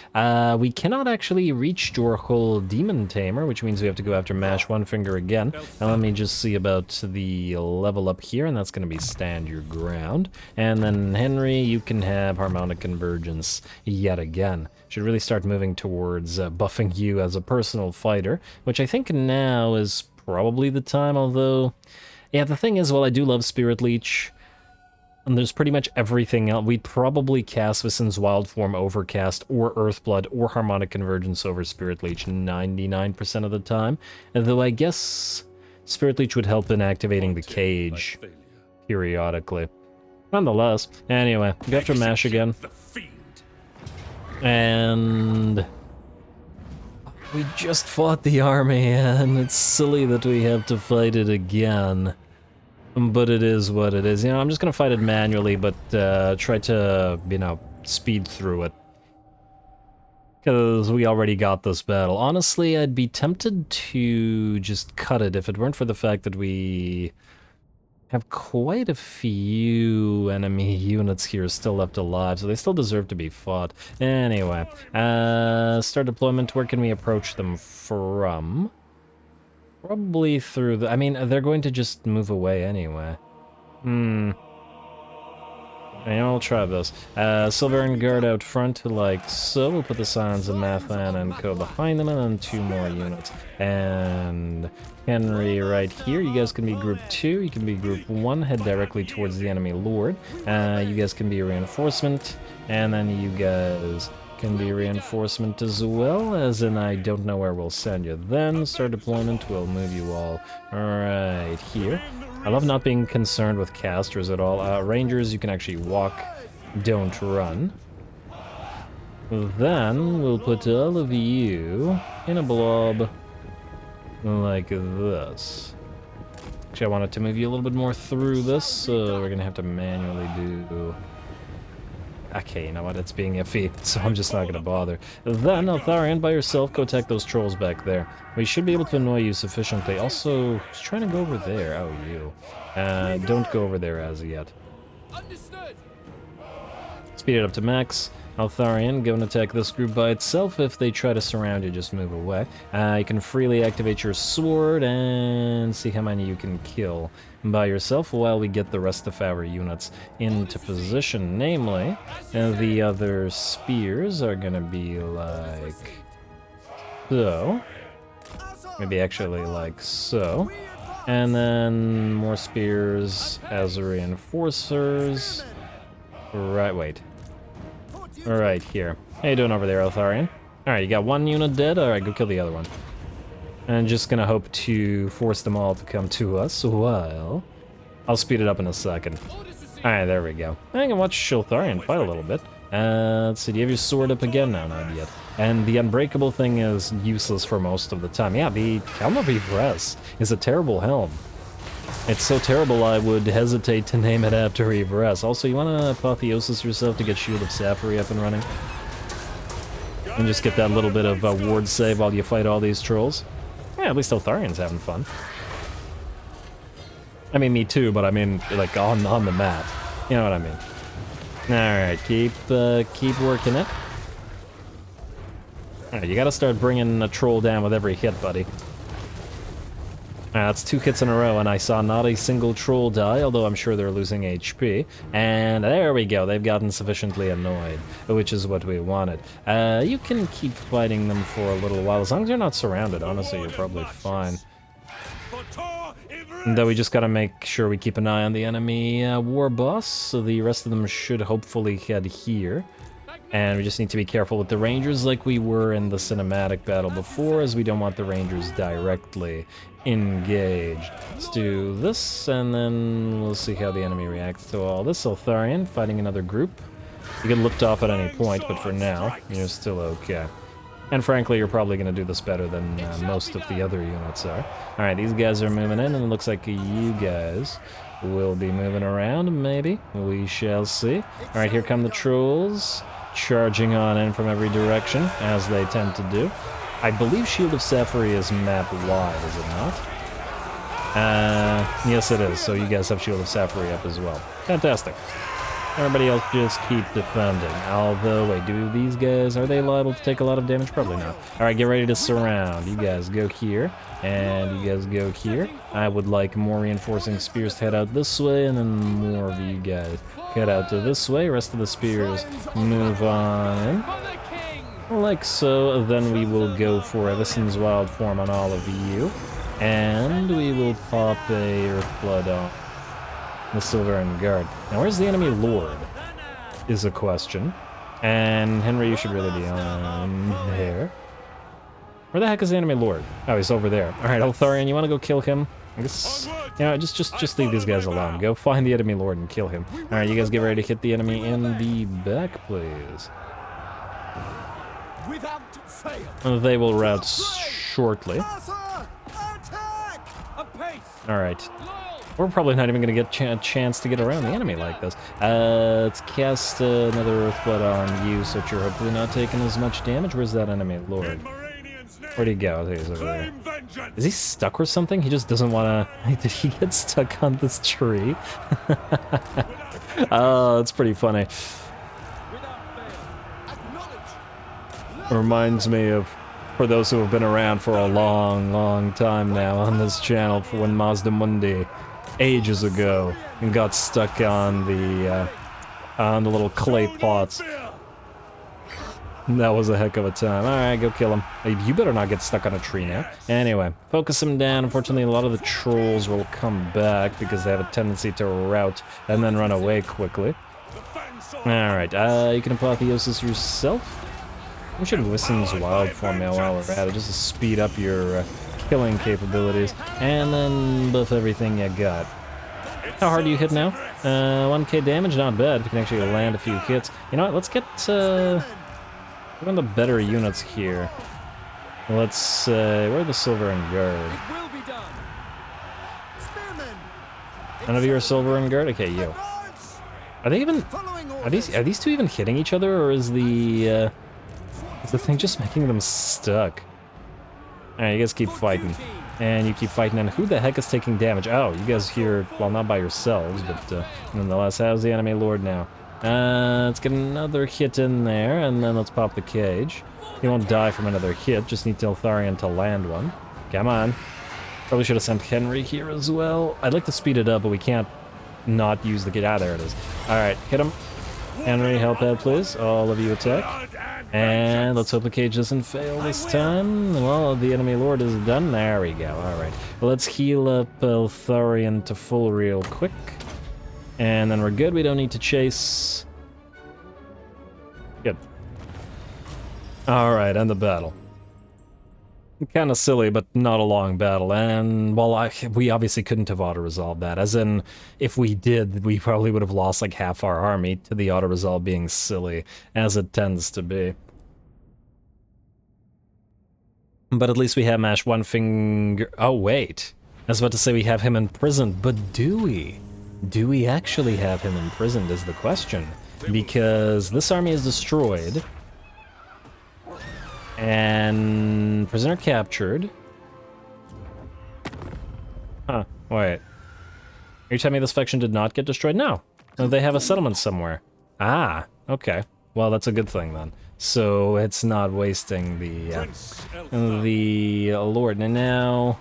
We cannot actually reach Jorhul Demon Tamer, which means we have to go after Mash One Finger again. Now let me just see about the level up here, and that's going to be Stand Your Ground. And then Henry, you can have Harmonic Convergence yet again. Should really start moving towards buffing you as a personal fighter, which I think now is probably the time, although... Yeah, the thing is, while I do love Spirit Leech, And there's pretty much everything else. We'd probably cast Vissen's Wild Form Overcast or Earthblood or Harmonic Convergence over Spirit Leech 99% of the time. Though I guess Spirit Leech would help in activating the cage periodically. Nonetheless, anyway, we got to mash again. And we just fought the army, and it's silly that we have to fight it again. But it is what it is. You know, I'm just gonna fight it manually, but try to, you know, speed through it. Because we already got this battle. Honestly, I'd be tempted to just cut it if it weren't for the fact that we have quite a few enemy units here still left alive, so they still deserve to be fought. Anyway, start deployment. Where can we approach them from? Probably through the... I mean, they're going to just move away anyway. I'll try this. Silverian Guard out front, like so. We'll put the Scions of Mathan and Co. behind them, and then 2 more units. And Henry right here. You guys can be Group 2. You can be Group 1. Head directly towards the enemy Lord. You guys can be a reinforcement. And then you guys can be reinforcement as well, as in I don't know where we'll send you. Then start deployment, we'll move you all right here. I love not being concerned with casters at all. Rangers, you can actually walk, don't run. Then we'll put all of you in a blob like this. Actually, I wanted to move you a little bit more through this, so we're gonna have to manually do... Okay, you know what, it's being iffy, so I'm just not gonna bother. Then, Eltharion, by yourself, go attack those trolls back there. We should be able to annoy you sufficiently. Also, who's trying to go over there? Oh, you. Don't go over there as yet. Understood. Speed it up to max. Eltharion, go and attack this group by itself. If they try to surround you, just move away. You can freely activate your sword and see how many you can kill by yourself while we get the rest of our units into position. Namely, the other spears are gonna be like so. Maybe actually like so. And then more spears as reinforcers. Right, wait. Right here. How you doing over there, Eltharion? Alright, you got 1 unit dead? Alright, go kill the other one. And just gonna hope to force them all to come to us. Well, I'll speed it up in a second. Alright, there we go. I can watch Eltharion fight a little bit. Let's see, do you have your sword up again? No, not yet. And the unbreakable thing is useless for most of the time. Yeah, the Helm of Yvresse is a terrible helm. It's so terrible I would hesitate to name it after Yvresse. Also, you want to apotheosis yourself to get Shield of Sapphire up and running? And just get that little bit of ward save while you fight all these trolls? Yeah, at least Eltharion's having fun. I mean, me too, but I mean, like, on the map. You know what I mean? Alright, keep working it. Alright, you gotta start bringing a troll down with every hit, buddy. That's 2 hits in a row, and I saw not a single troll die, although I'm sure they're losing HP. And there we go, they've gotten sufficiently annoyed, which is what we wanted. You can keep fighting them for a little while. As long as you're not surrounded, honestly, you're probably fine. Though we just gotta make sure we keep an eye on the enemy war boss, so the rest of them should hopefully head here. And we just need to be careful with the Rangers like we were in the cinematic battle before, as we don't want the Rangers directly engaged. Let's do this, and then we'll see how the enemy reacts to all this. Eltharion fighting another group. You can lift off at any point, but for now, you're still okay. And frankly, you're probably going to do this better than most of the other units are. Alright, these guys are moving in, and it looks like you guys will be moving around, maybe. We shall see. Alright, here come the trolls, charging on in from every direction, as they tend to do. I believe Shield of Sapphire is map-wide, is it not? Yes it is, so you guys have Shield of Sapphire up as well. Fantastic. Everybody else just keep defending. Although, wait, do these guys, are they liable to take a lot of damage? Probably not. Alright, get ready to surround. You guys go here, and you guys go here. I would like more reinforcing spears to head out this way, and then more of you guys head out to this way. Rest of the spears move on in. Like so. Then we will go for Vissen's Wild Form on all of you. And we will pop a Earthblood on the Silverian Guard. Now, where's the enemy lord? Is a question. And Henry, you should really be on there. Where the heck is the enemy lord? Oh, he's over there. All right, Eltharion, you want to go kill him? I guess, you know, just leave these guys alone. Go find the enemy lord and kill him. All right, you guys get ready to hit the enemy in the back, please. Without fail. They will rout shortly. All right. We're probably not even going to get a chance to get around the enemy like this. Let's cast another Earthblood on you, so that you're hopefully not taking as much damage. Where's that enemy lord? Where'd he go? Oh, he's over there. Is he stuck or something? He just doesn't want to... Did he get stuck on this tree? Oh, that's pretty funny. Reminds me of, for those who have been around for a long, long time now on this channel, for when Mazda Mundi, ages ago, and got stuck on the little clay pots. That was a heck of a time. Alright, go kill him. You better not get stuck on a tree now. Anyway, focus him down. Unfortunately, a lot of the trolls will come back because they have a tendency to rout and then run away quickly. Alright, you can apotheosis yourself. We should Wissen's wild form now while we're at it, just to speed up your killing capabilities, and then buff everything you got. How hard do you hit now? 1k damage, not bad. If you can actually land a few hits. You know what, let's get one of the better units here. Let's, where are the Silver and Guard? None of you are Silver and Guard? Okay, you. Are they even, are these two even hitting each other, or is the thing just making them stuck? Alright, you guys keep fighting. And you keep fighting, and who the heck is taking damage? Oh, you guys here, well, not by yourselves, but nonetheless, how's the enemy lord now? Let's get another hit in there, and then let's pop the cage. He won't die from another hit, just need Eltharion to land one. Come on. Probably should have sent Henry here as well. I'd like to speed it up, but we can't not use the... Ah, there it is. Alright, hit him. Henry, help out, please. All of you attack. And let's hope the cage doesn't fail this time. Well, the enemy lord is done. There we go. Alright. Let's heal up Eltharion to full real quick. And then we're good. We don't need to chase. Good. Alright, end the battle. Kind of silly, but not a long battle. And, well, we obviously couldn't have auto-resolved that. As in, if we did, we probably would have lost like half our army to the auto-resolve being silly, as it tends to be. But at least we have mashed one finger... Oh, wait. I was about to say we have him imprisoned, but do we? Do we actually have him imprisoned is the question. Because this army is destroyed. And prisoner captured. Huh, wait. Are you telling me this faction did not get destroyed? No. They have a settlement somewhere. Ah, okay. Well, that's a good thing then. So it's not wasting the lord. And now...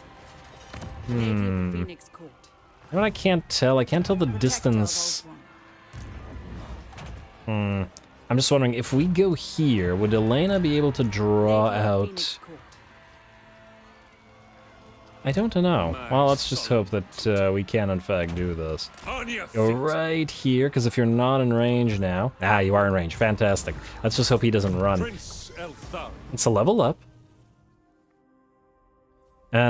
What I can't tell the distance. I'm just wondering, if we go here, would Elena be able to draw out... I don't know. Well, let's just hope that we can, in fact, do this. Go right here, because if you're not in range now... Ah, you are in range. Fantastic. Let's just hope he doesn't run. It's a level up.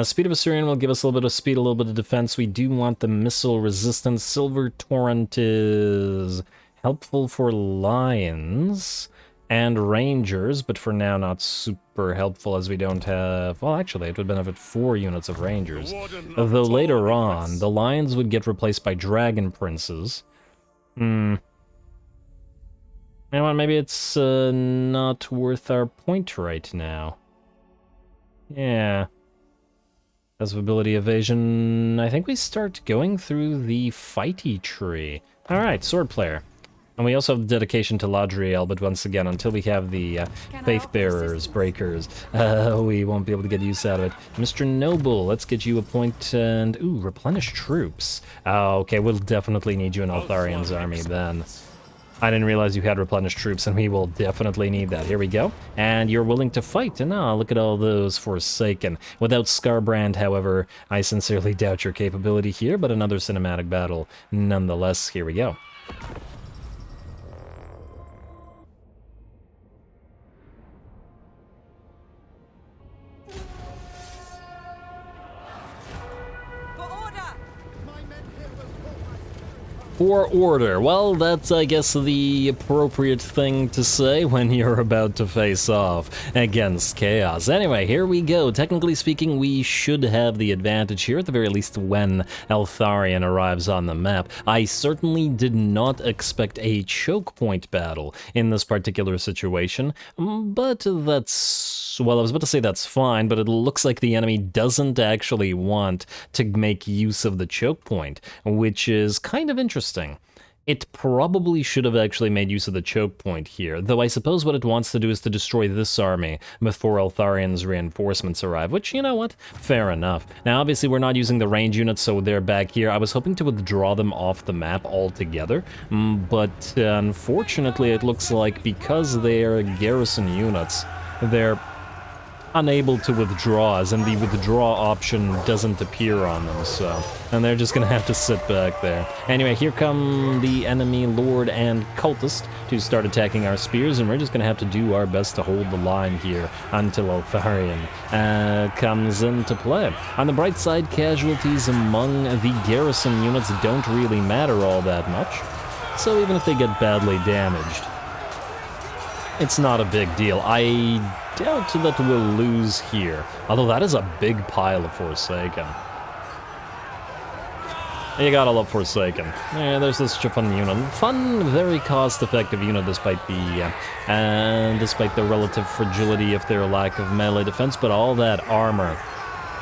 Speed of Assyrian will give us a little bit of speed, a little bit of defense. We do want the missile resistance. Silver Torrent is... helpful for lions and rangers, but for now not super helpful as we don't have... Well, actually, it would benefit 4 units of rangers. Though later on, the lions would get replaced by dragon princes. You know what, maybe it's not worth our point right now. Yeah. As of ability evasion, I think we start going through the fighty tree. Alright, sword player. And we also have the dedication to Ladriel, but once again, until we have the Faith Bearers, Breakers, we won't be able to get use out of it. Mr. Noble, let's get you a point and... Ooh, replenish troops. Oh, okay, we'll definitely need you in Eltharion's army then. I didn't realize you had replenished troops, and we will definitely need that. Here we go. And you're willing to fight. And look at all those Forsaken. Without Scarbrand, however, I sincerely doubt your capability here, but another cinematic battle nonetheless. Here we go. For order. Well, that's, I guess, the appropriate thing to say when you're about to face off against Chaos. Anyway, here we go. Technically speaking, we should have the advantage here, at the very least when Eltharion arrives on the map. I certainly did not expect a choke point battle in this particular situation, but that's... well, I was about to say that's fine, but it looks like the enemy doesn't actually want to make use of the choke point, which is kind of interesting. It probably should have actually made use of the choke point here, though I suppose what it wants to do is to destroy this army before Eltharion's reinforcements arrive, which, you know what, fair enough. Now, obviously, we're not using the range units, so they're back here. I was hoping to withdraw them off the map altogether, but unfortunately, it looks like because they're garrison units, they're unable to withdraw, and the withdraw option doesn't appear on them, so... and they're just gonna have to sit back there. Anyway, here come the enemy Lord and Cultist to start attacking our spears, and we're just gonna have to do our best to hold the line here until Eltharion comes into play. On the bright side, casualties among the garrison units don't really matter all that much, so even if they get badly damaged, it's not a big deal. I doubt that we'll lose here, although that is a big pile of Forsaken. You gotta love Forsaken. Yeah, there's this such a fun unit. Fun, very cost-effective unit despite the relative fragility of their lack of melee defense, but all that armor.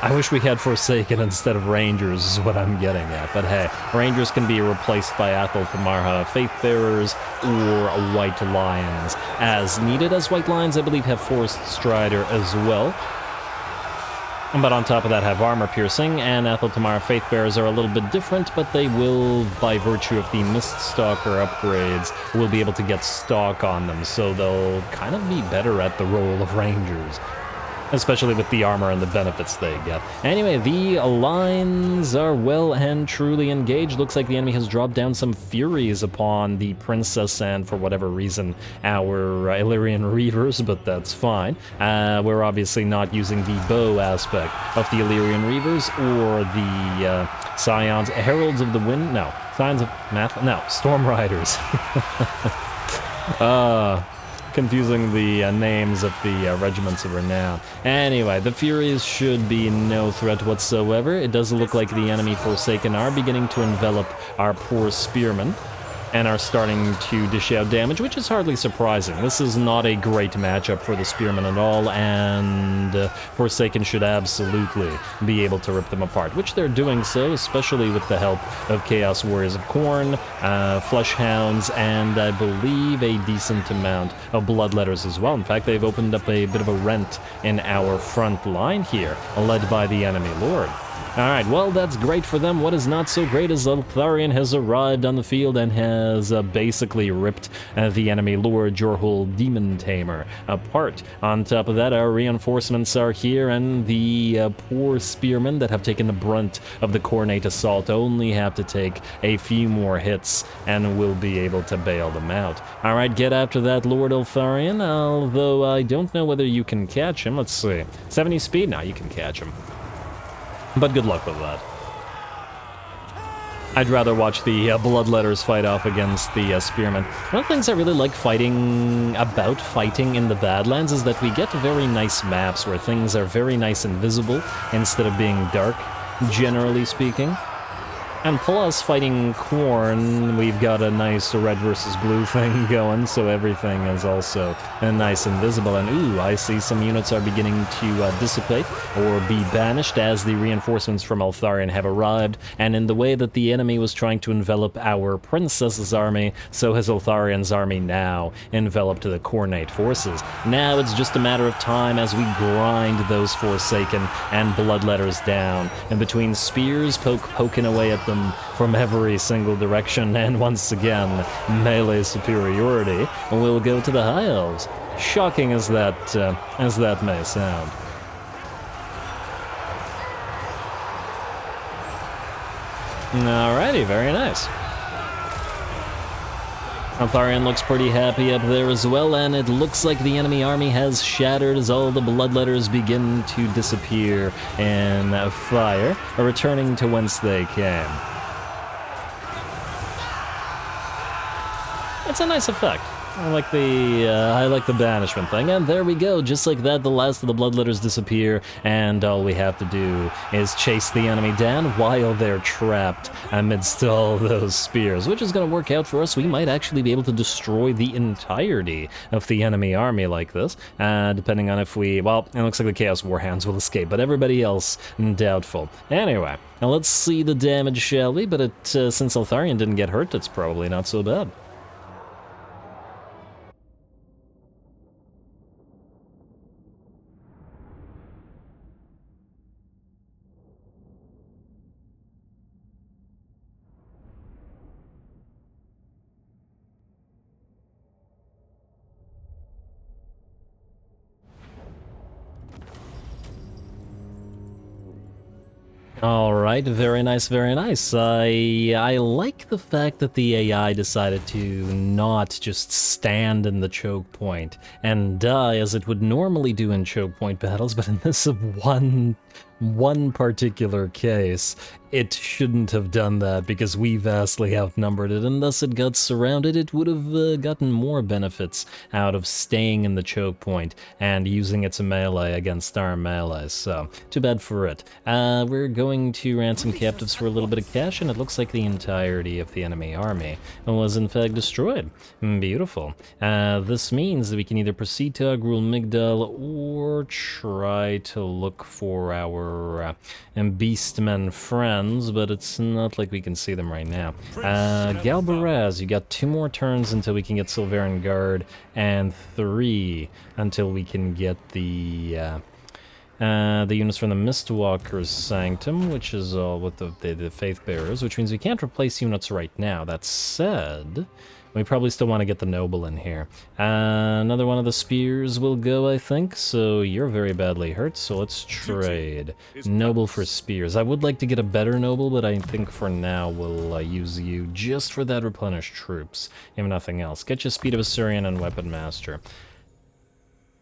I wish we had Forsaken instead of Rangers, is what I'm getting at. But hey, Rangers can be replaced by Athel Tamarha Faithbearers or White Lions as needed, as White Lions, I believe, have Forest Strider as well. But on top of that have Armor Piercing, and Athel Tamarha Faithbearers are a little bit different, but they will, by virtue of the Miststalker upgrades, will be able to get stock on them, so they'll kind of be better at the role of Rangers. Especially with the armor and the benefits they get. Anyway, the lines are well and truly engaged. Looks like the enemy has dropped down some Furies upon the Princess and, for whatever reason, our Illyrian Reavers, but that's fine. We're obviously not using the bow aspect of the Illyrian Reavers or the Scions, Heralds of the Wind, no. Scions of Math, no, Storm Riders. Confusing the names of the regiments of renown. Anyway, the Furies should be no threat whatsoever. It does look like the enemy Forsaken are beginning to envelop our poor spearmen and are starting to dish out damage, which is hardly surprising. This is not a great matchup for the spearmen at all, and Forsaken should absolutely be able to rip them apart, which they're doing so, especially with the help of Chaos Warriors of Khorne, Fleshhounds, and I believe a decent amount of Bloodletters as well. In fact, they've opened up a bit of a rent in our front line here, led by the enemy Lord. Alright, well, that's great for them. What is not so great is Eltharion has arrived on the field and has basically ripped the enemy Lord, Jorhul Demon Tamer, apart. On top of that, our reinforcements are here, and the poor spearmen that have taken the brunt of the Coronate Assault only have to take a few more hits, and we'll be able to bail them out. Alright, get after that Lord Eltharion, although I don't know whether you can catch him. Let's see. 70 speed? No, you can catch him. But good luck with that. I'd rather watch the Bloodletters fight off against the Spearmen. One of the things I really like fighting in the Badlands is that we get very nice maps where things are very nice and visible instead of being dark, generally speaking. And plus, fighting Khorne, we've got a nice red versus blue thing going, so everything is also nice and visible. And ooh, I see some units are beginning to dissipate or be banished as the reinforcements from Eltharion have arrived. And in the way that the enemy was trying to envelop our Princess's army, so has Eltharion's army now enveloped the Coronate forces. Now it's just a matter of time as we grind those Forsaken and Bloodletters down. And between spears poking away at them, them from every single direction, and once again, melee superiority will go to the High Elves. Shocking as that may sound. Alrighty, very nice. Eltharion looks pretty happy up there as well, and it looks like the enemy army has shattered as all the bloodletters begin to disappear in fire, returning to whence they came. It's a nice effect. I like the banishment thing, and there we go. Just like that, the last of the bloodletters disappear, and all we have to do is chase the enemy down while they're trapped amidst all those spears, which is going to work out for us. We might actually be able to destroy the entirety of the enemy army like this, depending on if we... Well, it looks like the Chaos Warhounds will escape, but everybody else, doubtful. Anyway, now let's see the damage, shall we? But since Eltharion didn't get hurt, it's probably not so bad. Alright, very nice, very nice. I like the fact that the AI decided to not just stand in the choke point and die as it would normally do in choke point battles, but in this one particular case, it shouldn't have done that because we vastly outnumbered it, and thus it got surrounded. It would have gotten more benefits out of staying in the choke point and using its melee against our melee, so too bad for it. We're going to ransom captives for a little bit of cash, and it looks like the entirety of the enemy army was in fact destroyed. Beautiful. This means that we can either proceed to Agrul Migdal or try to look for our beastmen friends, but it's not like we can see them right now. Galbaraz, you got 2 more turns until we can get Silveran Guard, and 3 until we can get the units from the Mistwalker's Sanctum, which is all with the Faith Bearers, which means we can't replace units right now. That said, we probably still want to get the Noble in here. Another one of the spears will go, I think, so you're very badly hurt, so let's trade. Noble for spears. I would like to get a better Noble, but I think for now we'll use you just for that replenished troops, if nothing else. Get you Speed of Assyrian and Weapon Master.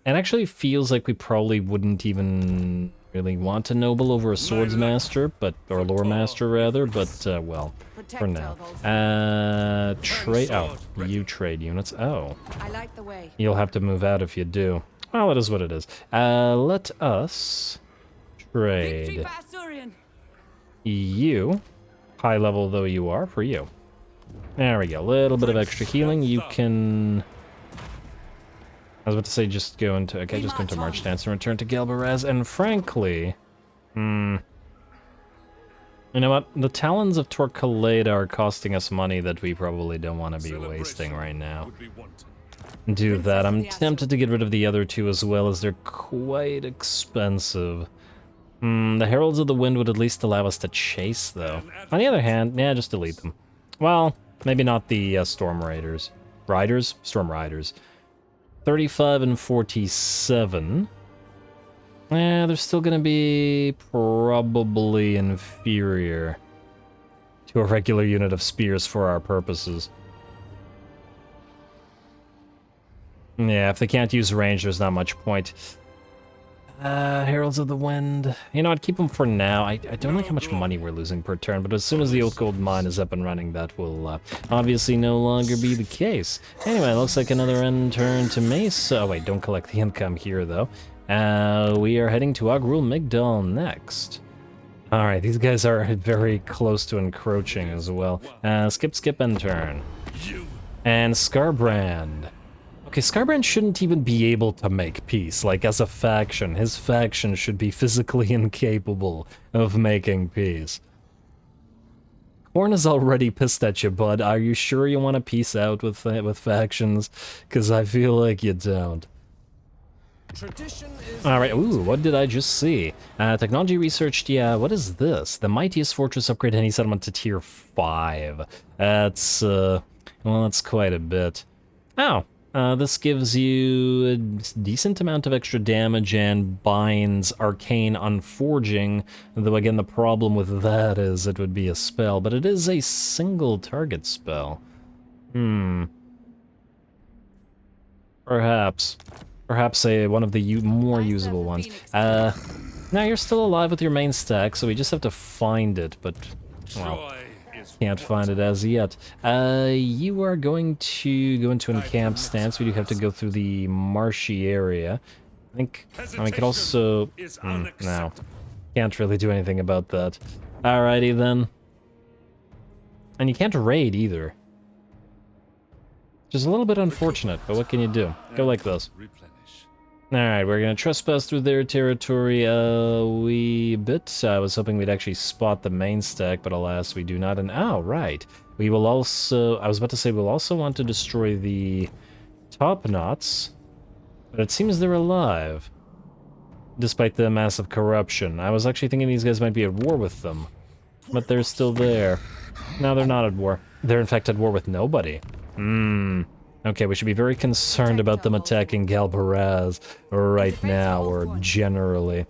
It actually feels like we probably wouldn't even really want a Noble over a Swords Master, or Lore Master rather, but, well, for now. Trade, oh, you trade units, oh. I like the way. You'll have to move out if you do. Well, it is what it is. Let us trade you, high level though you are, for you. There we go, a little bit of extra healing. You can... I was about to say just go into... Okay, just go into March Dance and return to Galbaraz, and frankly... You know what? The Talons of Torquelada are costing us money that we probably don't want to be wasting right now. Do that. I'm tempted to get rid of the other 2 as well, as they're quite expensive. The Heralds of the Wind would at least allow us to chase, though. On the other hand, yeah, just delete them. Well, maybe not the Storm Raiders. Riders? Storm Riders. 35 and 47. They're still gonna be probably inferior to a regular unit of spears for our purposes. Yeah, if they can't use range, there's not much point. Heralds of the Wind. You know what, keep them for now. I don't like how much money we're losing per turn, but as soon as the Oak Gold Mine is up and running, that will obviously no longer be the case. Anyway, looks like another end turn to Mace. Oh wait, don't collect the income here though. We are heading to Agrul Migdal next. Alright, these guys are very close to encroaching as well. Skip, end turn. And Skarbrand. Okay, Skarbrand shouldn't even be able to make peace, like as a faction. His faction should be physically incapable of making peace. Horn is already pissed at you, bud. Are you sure you want to peace out with factions? Because I feel like you don't. Tradition is Alright, ooh, what did I just see? Technology researched, yeah, what is this? The mightiest fortress upgrade any settlement to tier 5. That's, well, that's quite a bit. Oh, this gives you a decent amount of extra damage and binds arcane unforging, though again the problem with that is it would be a spell, but it is a single target spell. Perhaps. Perhaps one of the more usable ones. Now you're still alive with your main stack, so we just have to find it, but, well, can't find it as yet. You are going to go into encamp stance. We do have to go through the marshy area. I think, we could also, no. Can't really do anything about that. Alrighty then. And you can't raid either. Which is a little bit unfortunate, but what can you do? Go like this. Alright, we're gonna trespass through their territory a wee bit. I was hoping we'd actually spot the main stack, but alas, we do not. And oh, right. We will also, I was about to say, we'll also want to destroy the top knots, but it seems they're alive, despite the massive corruption. I was actually thinking these guys might be at war with them, but they're still there. No, they're not at war. They're in fact at war with nobody. Okay, we should be very concerned about them attacking Galbaraz right now, or generally.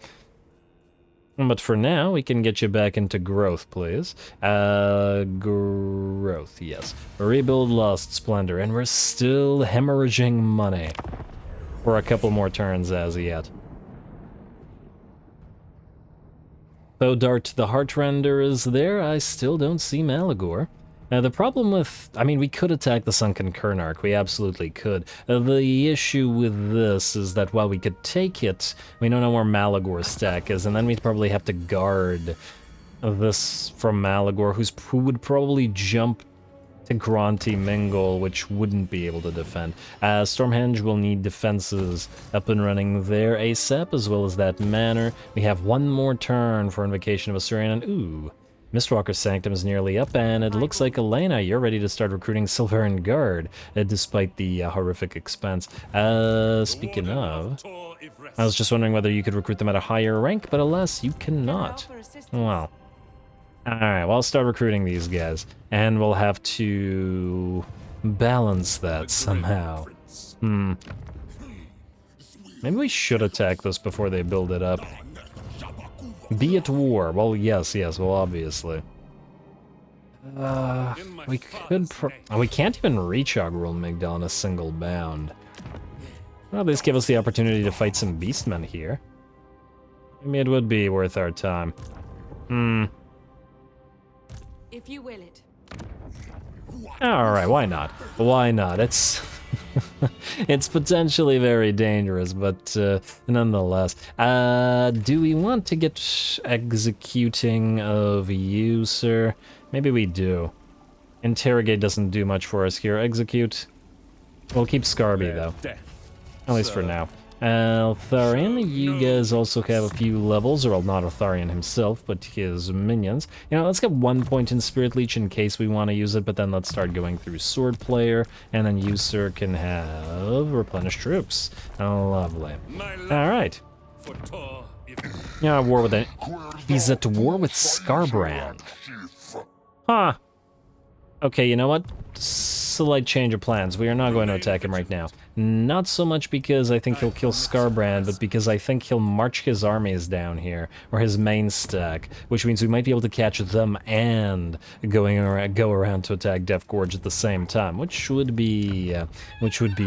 But for now, we can get you back into growth, please. Growth, yes. Rebuild Lost Splendor, and we're still hemorrhaging money. For a couple more turns as yet. Though Dart the Heartrender is there, I still don't see Malagor. Now, the problem with... I mean, we could attack the Sunken Kernarch, we absolutely could. The issue with this is that while we could take it, we don't know where Malagor's stack is, and then we'd probably have to guard this from Malagor, who would probably jump to Gronti Mingle, which wouldn't be able to defend. Stormhenge will need defenses up and running there ASAP, as well as that manor. We have one more turn for Invocation of Asuryan, and ooh... Mistwalker's Sanctum is nearly up, and it looks like, Elena, you're ready to start recruiting Silveran Guard, despite the horrific expense. Speaking of, I was just wondering whether you could recruit them at a higher rank, but alas, you cannot. Well, alright, well, I'll start recruiting these guys, and we'll have to balance that somehow. Maybe we should attack this before they build it up. Be at war. Well, yes, well, obviously. We could we can't even reach Ogrul Migdal in a single bound. Well, at least give us the opportunity to fight some beastmen here. Maybe it would be worth our time. If you will it. Alright, why not? Why not? It's... it's potentially very dangerous, but nonetheless. Do we want to get executing of you, sir? Maybe we do. Interrogate doesn't do much for us here. Execute. We'll keep Scarby, though. At least for now. Eltharion, you guys also have a few levels, or well, not Eltharion himself, but his minions. You know, let's get 1 point in Spirit Leech in case we want to use it, but then let's start going through Sword Player, and then you, sir, can have Replenish Troops. Oh, lovely. Alright. Yeah, war with it. He's at war with Skarbrand. Huh. Okay, you know what? Slight change of plans. We are not going to attack him right now. Not so much because I think he'll kill Skarbrand, but because I think he'll march his armies down here, or his main stack, which means we might be able to catch them and go around to attack Death Gorge at the same time, which would be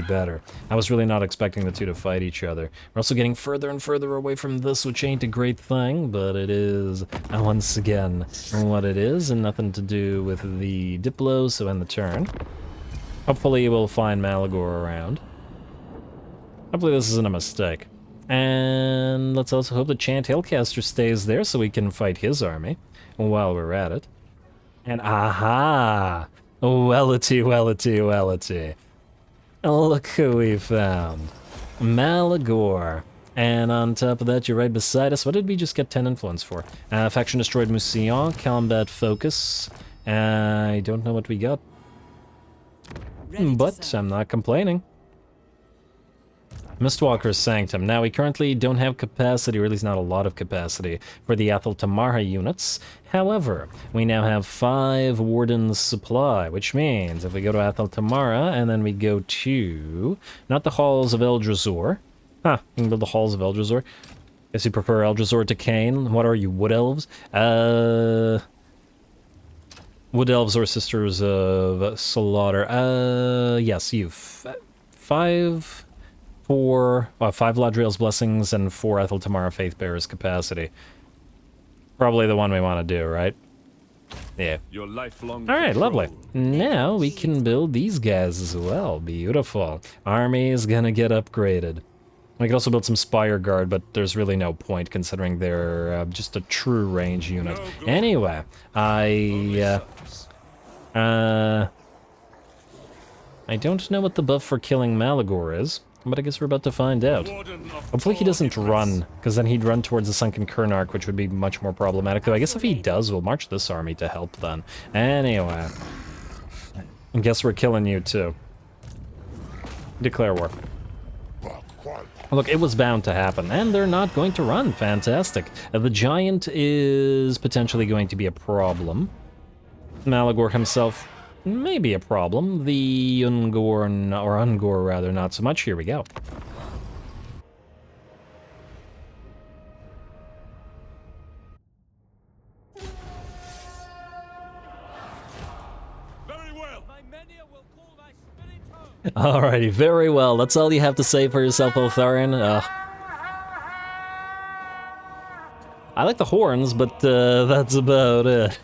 better. I was really not expecting the two to fight each other. We're also getting further and further away from this, which ain't a great thing, but it is, once again, what it is, and nothing to do with the Diplo, so end the turn. Hopefully we'll find Malagor around. Hopefully this isn't a mistake. And let's also hope the Chant Hillcaster stays there so we can fight his army while we're at it. And aha! Wellity, wellity, wellity. Look who we found. Malagor. And on top of that, you're right beside us. What did we just get 10 influence for? Faction Destroyed Mousillon, Combat Focus. I don't know what we got. But I'm not complaining. Mistwalker's Sanctum. Now, we currently don't have capacity, or at least not a lot of capacity, for the Athel Tamara units. However, we now have 5 Warden's Supply, which means if we go to Athel Tamara, and then we go to... not the Halls of Eldrasor. Huh, you can build the Halls of Eldrasor. Guess you prefer Eldrasor to Kain. What are you, Wood Elves? Wood Elves or Sisters of Slaughter. Yes, you've 5 Ladriel's Blessings and 4 Athel Tamara Faithbearers capacity. Probably the one we want to do, right? Yeah. Your lifelong Alright, lovely. control. Now we can build these guys as well. Beautiful. Army is gonna get upgraded. We could also build some Spire Guard, but there's really no point considering they're just a true range unit. Anyway, I don't know what the buff for killing Malagor is, but I guess we're about to find out. Hopefully he doesn't run, because then he'd run towards the Sunken Kernark, which would be much more problematic. Though I guess if he does, we'll march this army to help then. Anyway, I guess we're killing you too. Declare war. Look, it was bound to happen, and they're not going to run. Fantastic. The Giant is potentially going to be a problem. Malagor himself may be a problem. The Ungor rather, not so much. Here we go. Very well. Alrighty, very well. That's all you have to say for yourself, Eltharion. I like the horns, but that's about it.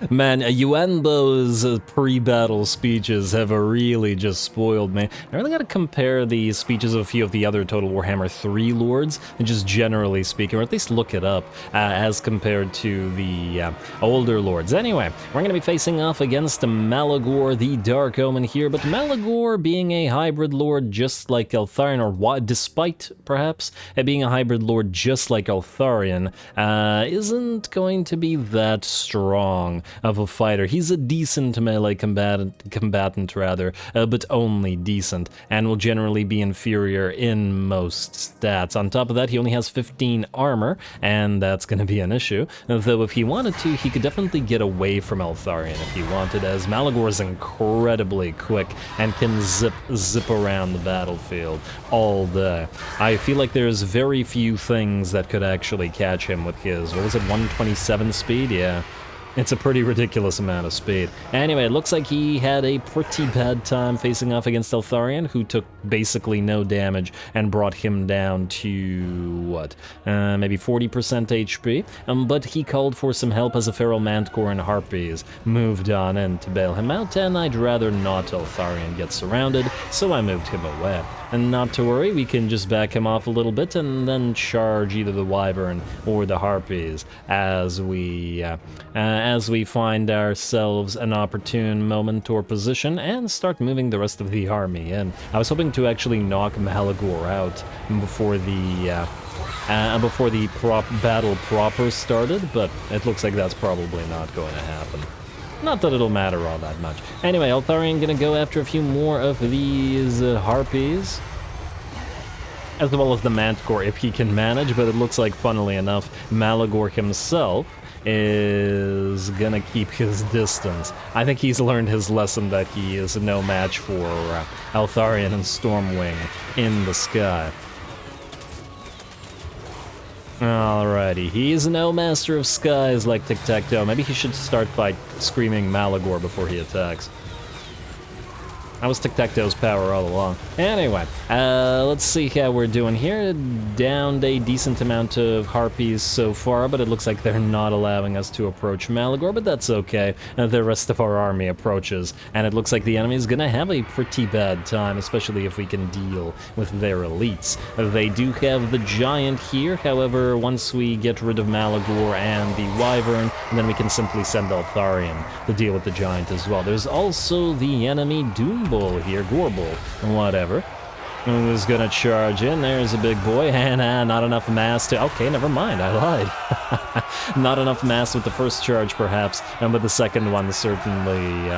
Man, Yuenbo's pre-battle speeches have really just spoiled me. I really gotta compare the speeches of a few of the other Total Warhammer 3 lords, and just generally speaking, or at least look it up, as compared to the older lords. Anyway, we're gonna be facing off against Malagor the Dark Omen here, but Malagor being a hybrid lord just like Eltharion, or despite, perhaps, being a hybrid lord just like Eltharion, isn't going to be that strong of a fighter. He's a decent melee combatant rather, but only decent, and will generally be inferior in most stats. On top of that, he only has 15 armor, and that's going to be an issue, though if he wanted to, he could definitely get away from Eltharion if he wanted, as Malagor is incredibly quick and can zip around the battlefield all day. I feel like there's very few things that could actually catch him with his, what was it, 127 speed? Yeah. It's a pretty ridiculous amount of speed. Anyway, it looks like he had a pretty bad time facing off against Eltharion, who took basically no damage and brought him down to, what, maybe 40% HP, but he called for some help as a Feral Mantcore and Harpies moved on in to bail him out, and I'd rather not Eltharion get surrounded, so I moved him away. And not to worry, we can just back him off a little bit and then charge either the Wyvern or the Harpies as we find ourselves an opportune moment or position and start moving the rest of the army in. I was hoping to actually knock Malagor out before the battle proper started, but it looks like that's probably not going to happen. Not that it'll matter all that much. Anyway, Eltharion gonna go after a few more of these Harpies, as well as the Mantcore if he can manage, but it looks like, funnily enough, Malagor himself is gonna keep his distance. I think he's learned his lesson that he is no match for Eltharion and Stormwing in the sky. Alrighty, he's no master of skies like Tic-Tac-Toe. Maybe he should start by screaming Malagor before he attacks. That was Tic-Tac-Toe's power all along. Anyway, let's see how we're doing here. Downed a decent amount of Harpies so far, but it looks like they're not allowing us to approach Malagor, but that's okay. The rest of our army approaches, and it looks like the enemy is gonna have a pretty bad time, especially if we can deal with their elites. They do have the Giant here, however, once we get rid of Malagor and the Wyvern, then we can simply send Eltharion to deal with the Giant as well. There's also the enemy Doom Bull here, Gorbul, whatever. Who's gonna charge in? There's a big boy, and not enough mass to... Okay, never mind, I lied. Not enough mass with the first charge, perhaps, and with the second one certainly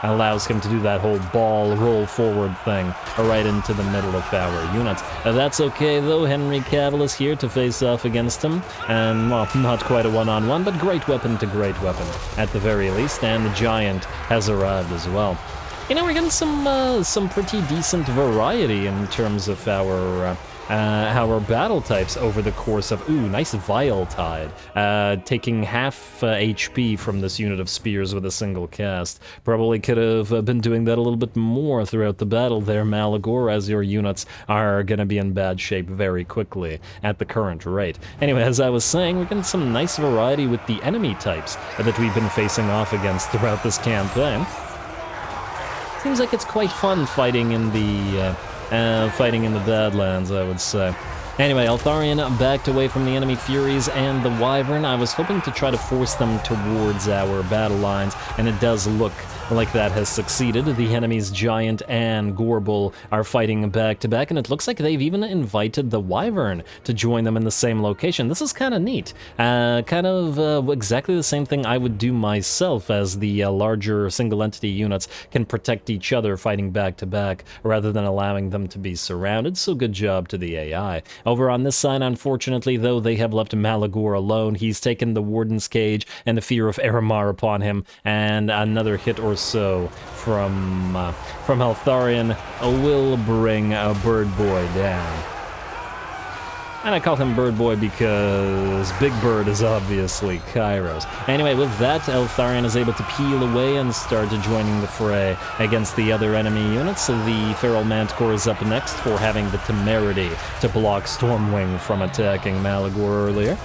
allows him to do that whole ball roll forward thing right into the middle of our units. That's okay, though. Henry Cavill is here to face off against him, and, well, not quite a one-on-one, but great weapon to great weapon, at the very least, and the Giant has arrived as well. You know, we're getting some pretty decent variety in terms of our battle types over the course of... Ooh, nice Vile Tide. Taking half HP from this unit of spears with a single cast. Probably could have been doing that a little bit more throughout the battle there, Malagor, as your units are gonna be in bad shape very quickly at the current rate. Anyway, as I was saying, we're getting some nice variety with the enemy types that we've been facing off against throughout this campaign. Seems like it's quite fun fighting in the Badlands, I would say. Anyway, Eltharion backed away from the enemy Furies and the Wyvern. I was hoping to try to force them towards our battle lines, and it does look like that has succeeded. The enemy's Giant and Gorbull are fighting back-to-back, and it looks like they've even invited the Wyvern to join them in the same location. This is kind of neat. Exactly the same thing I would do myself, as the larger single-entity units can protect each other fighting back-to-back, rather than allowing them to be surrounded, so good job to the AI. Over on this side, unfortunately, though, they have left Malagor alone. He's taken the Warden's Cage and the Fear of Eramar upon him, and another hit or so from Eltharion will bring a Bird Boy down. And I call him Bird Boy because Big Bird is obviously Kairos. Anyway, with that, Eltharion is able to peel away and start joining the fray against the other enemy units. The Feral Manticore is up next for having the temerity to block Stormwing from attacking Malagor earlier.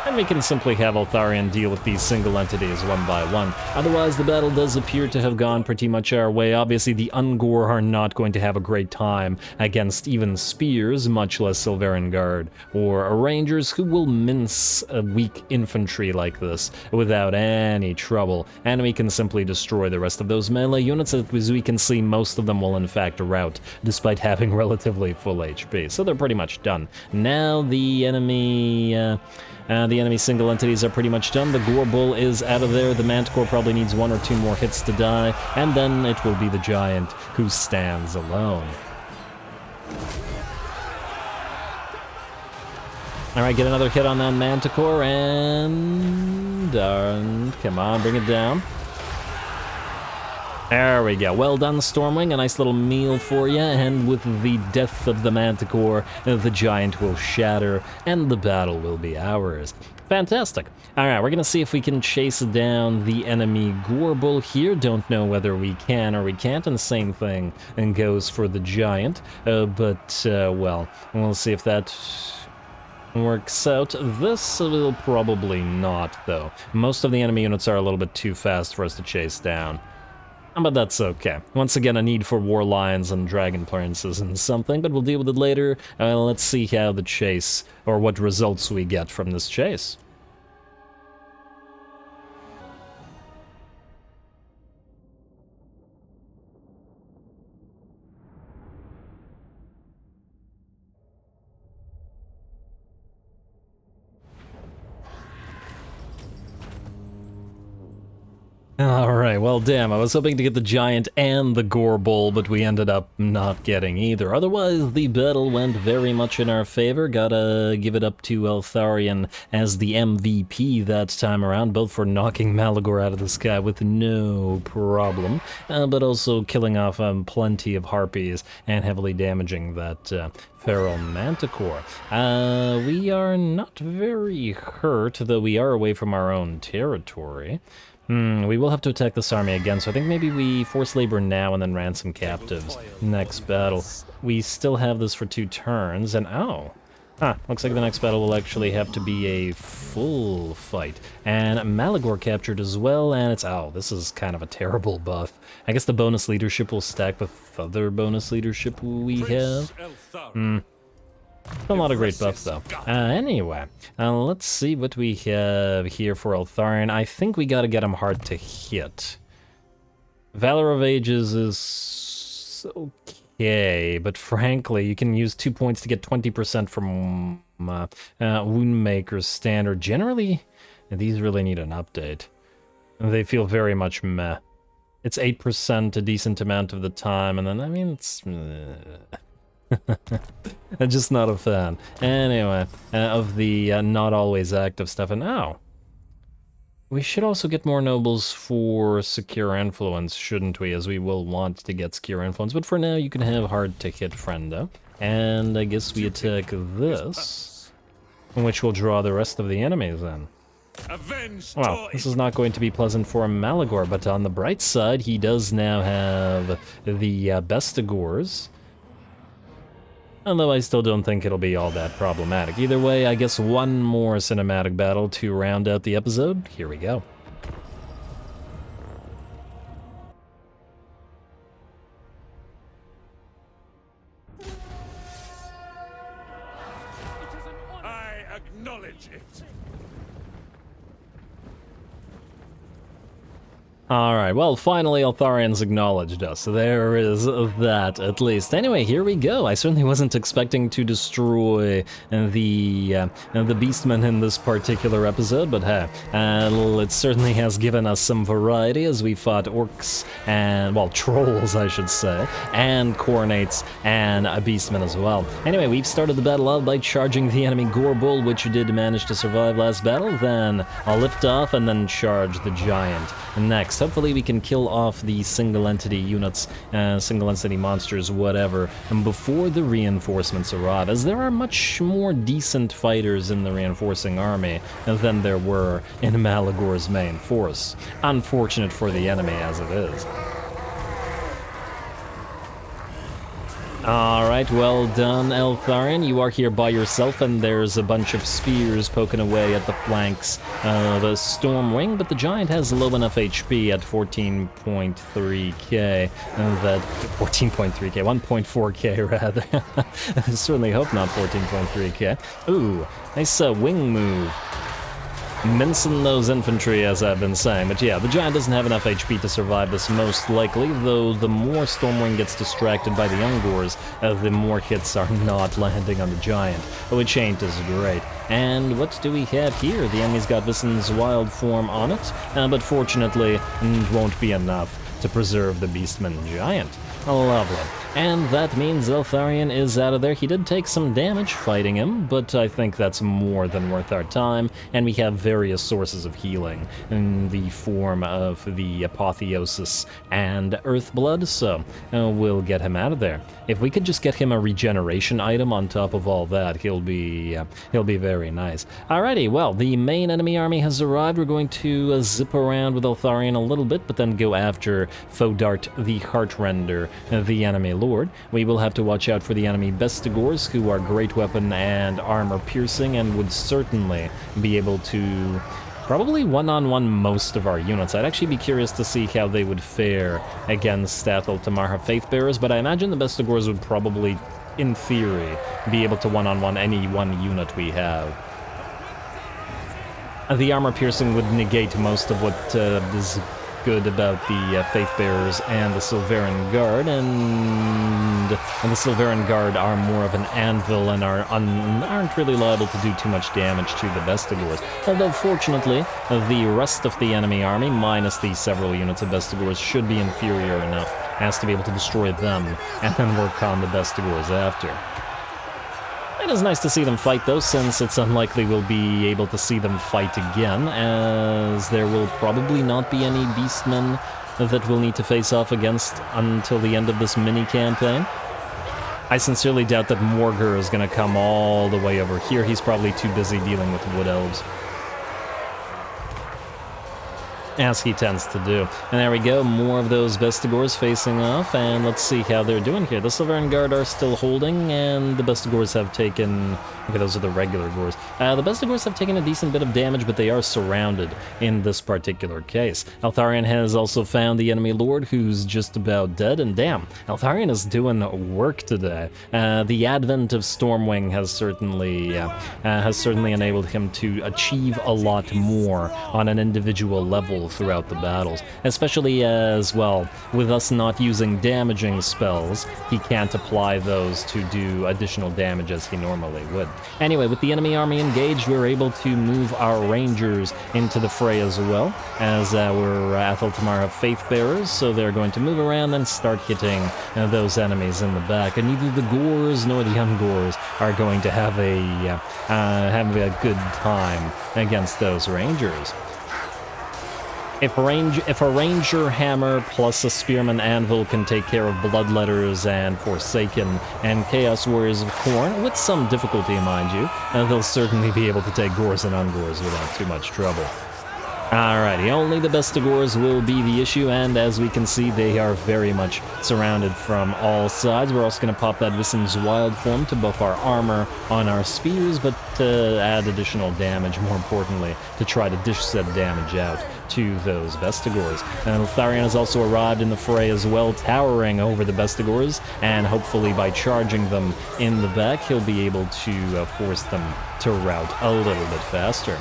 And we can simply have Eltharion deal with these single entities one by one. Otherwise, the battle does appear to have gone pretty much our way. Obviously, the Ungor are not going to have a great time against even spears, much less Silverian Guard, or Rangers who will mince a weak infantry like this without any trouble. And we can simply destroy the rest of those melee units. As we can see, most of them will in fact rout, despite having relatively full HP. So they're pretty much done. Now the enemy single entities are pretty much done. The Gorbull is out of there. The Manticore probably needs 1 or 2 more hits to die, and then it will be the Giant who stands alone. Alright, get another hit on that Manticore, and come on, bring it down. There we go. Well done, Stormwing. A nice little meal for you. And with the death of the Manticore, the Giant will shatter, and the battle will be ours. Fantastic. Alright, we're gonna see if we can chase down the enemy Gorbull here. Don't know whether we can or we can't, and the same thing goes for the Giant. Well, we'll see if that works out. This will probably not, though. Most of the enemy units are a little bit too fast for us to chase down. But that's okay. Once again, a need for War Lions and Dragon Princes and something, but we'll deal with it later. Let's see how the chase, or what results we get from this chase. Alright, well damn, I was hoping to get the Giant and the Gorbull, but we ended up not getting either. Otherwise, the battle went very much in our favor. Gotta give it up to Eltharion as the MVP that time around, both for knocking Malagor out of the sky with no problem, but also killing off plenty of Harpies and heavily damaging that Feral Manticore. We are not very hurt, though we are away from our own territory. We will have to attack this army again, so I think maybe we force labor now and then ransom captives next battle. We still have this for 2 turns, and looks like the next battle will actually have to be a full fight. And Malagor captured as well, and it's, this is kind of a terrible buff. I guess the bonus leadership will stack with other bonus leadership we have. Still not a great buff, though. Anyway, let's see what we have here for Eltharion. I think we gotta get him hard to hit. Valor of Ages is okay, but frankly, you can use 2 points to get 20% from Woundmaker's standard. Generally, these really need an update. They feel very much meh. It's 8% a decent amount of the time, and then, I mean, it's... I'm just not a fan. Anyway, of the not always active stuff, and now... We should also get more nobles for Secure Influence, shouldn't we? As we will want to get Secure Influence, but for now you can have Hard to Hit Friendo. And I guess we attack this, which will draw the rest of the enemies in. Well, this is not going to be pleasant for Malagor, but on the bright side, he does now have the Bestigors. Although I still don't think it'll be all that problematic. Either way, I guess one more cinematic battle to round out the episode. Here we go. I acknowledge it. Alright, well, finally Eltharion's acknowledged us. There is that, at least. Anyway, here we go. I certainly wasn't expecting to destroy the Beastmen in this particular episode, but hey, it certainly has given us some variety as we fought orcs and, well, trolls, I should say, and Coronates and a Beastman as well. Anyway, we've started the battle out by charging the enemy Gorbull, which did manage to survive last battle, then I'll lift off and then charge the Giant. Next, hopefully we can kill off the single entity units, single entity monsters, whatever, and before the reinforcements arrive, as there are much more decent fighters in the reinforcing army than there were in Malagor's main force. Unfortunate for the enemy as it is. Alright, well done, Eltharion. You are here by yourself, and there's a bunch of spears poking away at the flanks of a Stormwing, but the Giant has low enough HP at 14.3k, that 14.3k, 1.4k rather. I certainly hope not 14.3k. Ooh, nice wing move. Mincing those infantry, as I've been saying. But yeah, the Giant doesn't have enough HP to survive this, most likely, though the more Stormwing gets distracted by the Ungors, the more hits are not landing on the Giant, which ain't as great. And what do we have here? The enemy's got Vissen's wild form on it, but fortunately, it won't be enough to preserve the Beastman Giant. Lovely. And that means Eltharion is out of there. He did take some damage fighting him, but I think that's more than worth our time, and we have various sources of healing in the form of the Apotheosis and Earthblood, so we'll get him out of there. If we could just get him a regeneration item on top of all that, he'll be very nice. Alrighty, well, the main enemy army has arrived. We're going to zip around with Eltharion a little bit, but then go after Fodart the Heartrender, the enemy lord. We will have to watch out for the enemy Bestigors, who are great weapon and armor piercing, and would certainly be able to probably one-on-one most of our units. I'd actually be curious to see how they would fare against Stathel Tamarha Faithbearers, but I imagine the Bestigors would probably, in theory, be able to one-on-one any one unit we have. The armor piercing would negate most of what is good about the Faithbearers and the Silveran Guard, and the Silveran Guard are more of an anvil and aren't really liable to do too much damage to the Bestigors. Although, fortunately, the rest of the enemy army, minus the several units of Bestigors, should be inferior enough as to be able to destroy them, and then work on the Bestigors after. It is nice to see them fight, though, since it's unlikely we'll be able to see them fight again, as there will probably not be any Beastmen that we'll need to face off against until the end of this mini-campaign. I sincerely doubt that Morgur is going to come all the way over here. He's probably too busy dealing with Wood Elves, as he tends to do. And there we go, more of those Bestigors facing off, and let's see how they're doing here. The Silveran Guard are still holding, and the Bestigors have taken... Okay, those are the regular Gors. The Bestigors have taken a decent bit of damage, but they are surrounded in this particular case. Eltharion has also found the enemy lord, who's just about dead, and damn, Eltharion is doing work today. The advent of Stormwing has certainly enabled him to achieve a lot more on an individual level useful throughout the battles, especially as, well, with us not using damaging spells, he can't apply those to do additional damage as he normally would. Anyway, with the enemy army engaged, we're able to move our rangers into the fray as well, as our Atheltamar have Faith Bearers, so they're going to move around and start hitting those enemies in the back, and neither the Gores nor the Ungores are going to have a good time against those rangers. If a ranger hammer plus a spearman anvil can take care of bloodletters and Forsaken and Chaos Warriors of Khorne, with some difficulty, mind you, they'll certainly be able to take Gores and Ungores without too much trouble. Alrighty, only the Bestigors will be the issue, and as we can see, they are very much surrounded from all sides. We're also going to pop that Wissam's Wild Form to buff our armor on our spears, but to add additional damage, more importantly, to try to dish that damage out to those Bestigors. And Eltharion has also arrived in the fray as well, towering over the Bestigors, and hopefully by charging them in the back, he'll be able to force them to rout a little bit faster,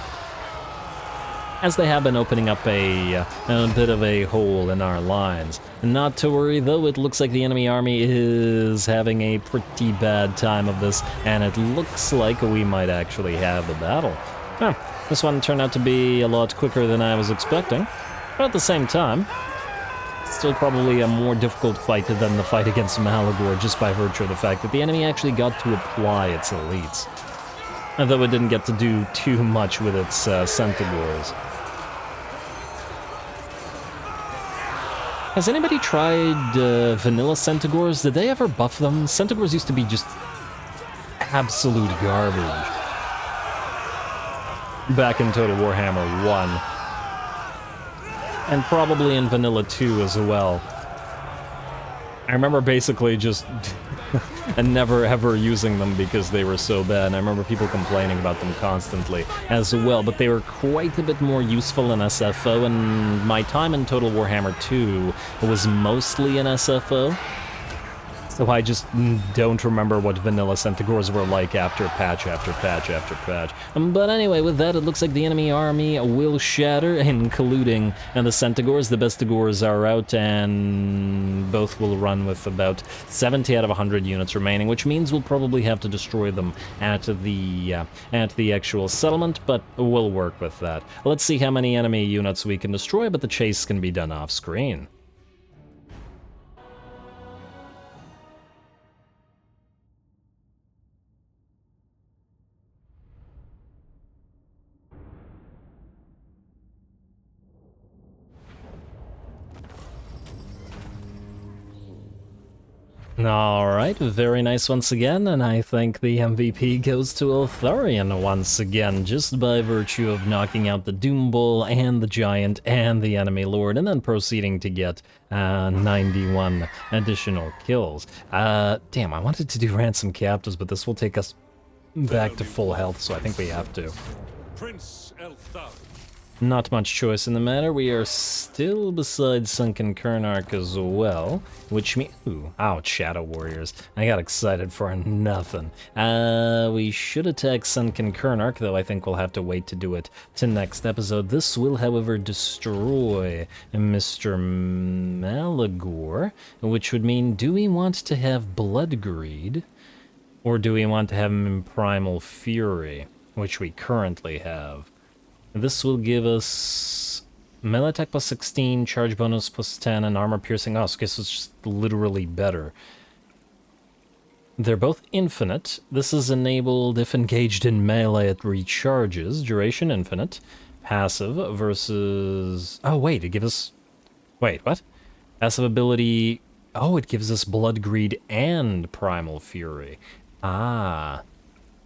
as they have been opening up a bit of a hole in our lines. Not to worry though, it looks like the enemy army is having a pretty bad time of this, and it looks like we might actually have the battle. This one turned out to be a lot quicker than I was expecting, but at the same time, still probably a more difficult fight than the fight against Malagor, just by virtue of the fact that the enemy actually got to apply its elites, although it didn't get to do too much with its Centaurs. Has anybody tried vanilla Centaurs? Did they ever buff them? Centaurs used to be just absolute garbage back in Total Warhammer 1. And probably in Vanilla 2 as well. I remember basically just and never ever using them because they were so bad, and I remember people complaining about them constantly as well, but they were quite a bit more useful in SFO, and my time in Total Warhammer 2 was mostly in SFO, so I just don't remember what vanilla Centaurs were like after patch after patch after patch. But anyway, with that, it looks like the enemy army will shatter, including the Centaurs. The Bestigors are out, and both will run with about 70 out of 100 units remaining, which means we'll probably have to destroy them at the actual settlement, but we'll work with that. Let's see how many enemy units we can destroy, but the chase can be done off screen. Alright, very nice once again, and I think the MVP goes to Eltharion once again, just by virtue of knocking out the Doom Bull and the Giant and the Enemy Lord, and then proceeding to get 91 additional kills. Damn, I wanted to do Ransom Captives, but this will take us back to full health, so I think we have to. Prince Eltharion. Not much choice in the matter. We are still beside Sunken Kernark as well, which means... Ooh, ouch, Shadow Warriors. I got excited for nothing. We should attack Sunken Kernark, though I think we'll have to wait to do it to next episode. This will, however, destroy Mr. Malagor, which would mean, do we want to have Blood Greed, or do we want to have him in Primal Fury, which we currently have? This will give us melee attack plus 16, charge bonus plus 10, and armor piercing. Oh, so I guess it's just literally better. They're both infinite. This is enabled if engaged in melee, it recharges. Duration infinite. Passive versus... Oh, wait, it gives us... Wait, what? Passive ability... Oh, it gives us Blood Greed and Primal Fury. Ah.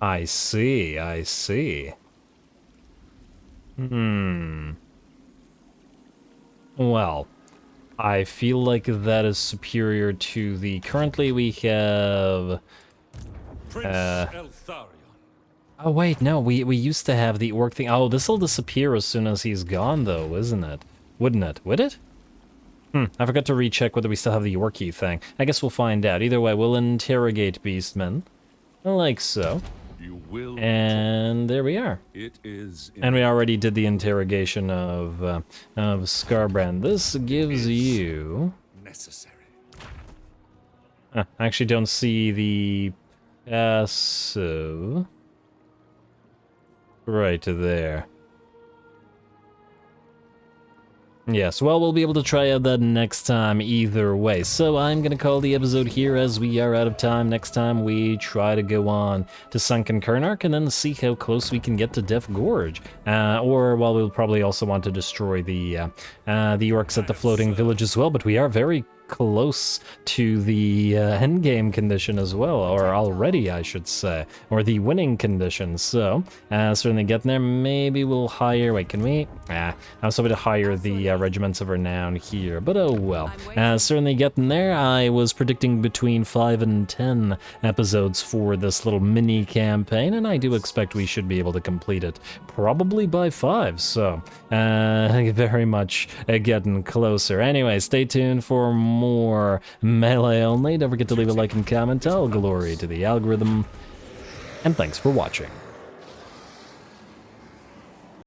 I see, I see. Well, I feel like that is superior to the... Currently we have... Prince Eltharion. Oh wait, no, we used to have the orc thing. Oh, this'll disappear as soon as he's gone though, isn't it? Wouldn't it? Would it? I forgot to recheck whether we still have the Yorkie thing. I guess we'll find out. Either way, we'll interrogate Beastmen. Like so. You will. And there we are. It is. And we already did the interrogation of Scarbrand. This gives you... necessary. I actually don't see the passive right there. Yes, well, we'll be able to try out that next time either way. So I'm going to call the episode here as we are out of time. Next time we try to go on to Sunken Karnark and then see how close we can get to Death Gorge. Or, well, we'll probably also want to destroy the orcs at the floating village as well, but we are very close to the endgame condition as well, or already I should say, or the winning condition, so certainly getting there. Maybe we'll hire, wait, can we? I was hoping to hire the Regiments of Renown here, but oh well. Certainly getting there. I was predicting between 5 and 10 episodes for this little mini campaign, and I do expect we should be able to complete it probably by 5, so very much getting closer. Anyway, stay tuned for more Melee only. Don't forget to leave a like and comment. All glory to the algorithm. And thanks for watching.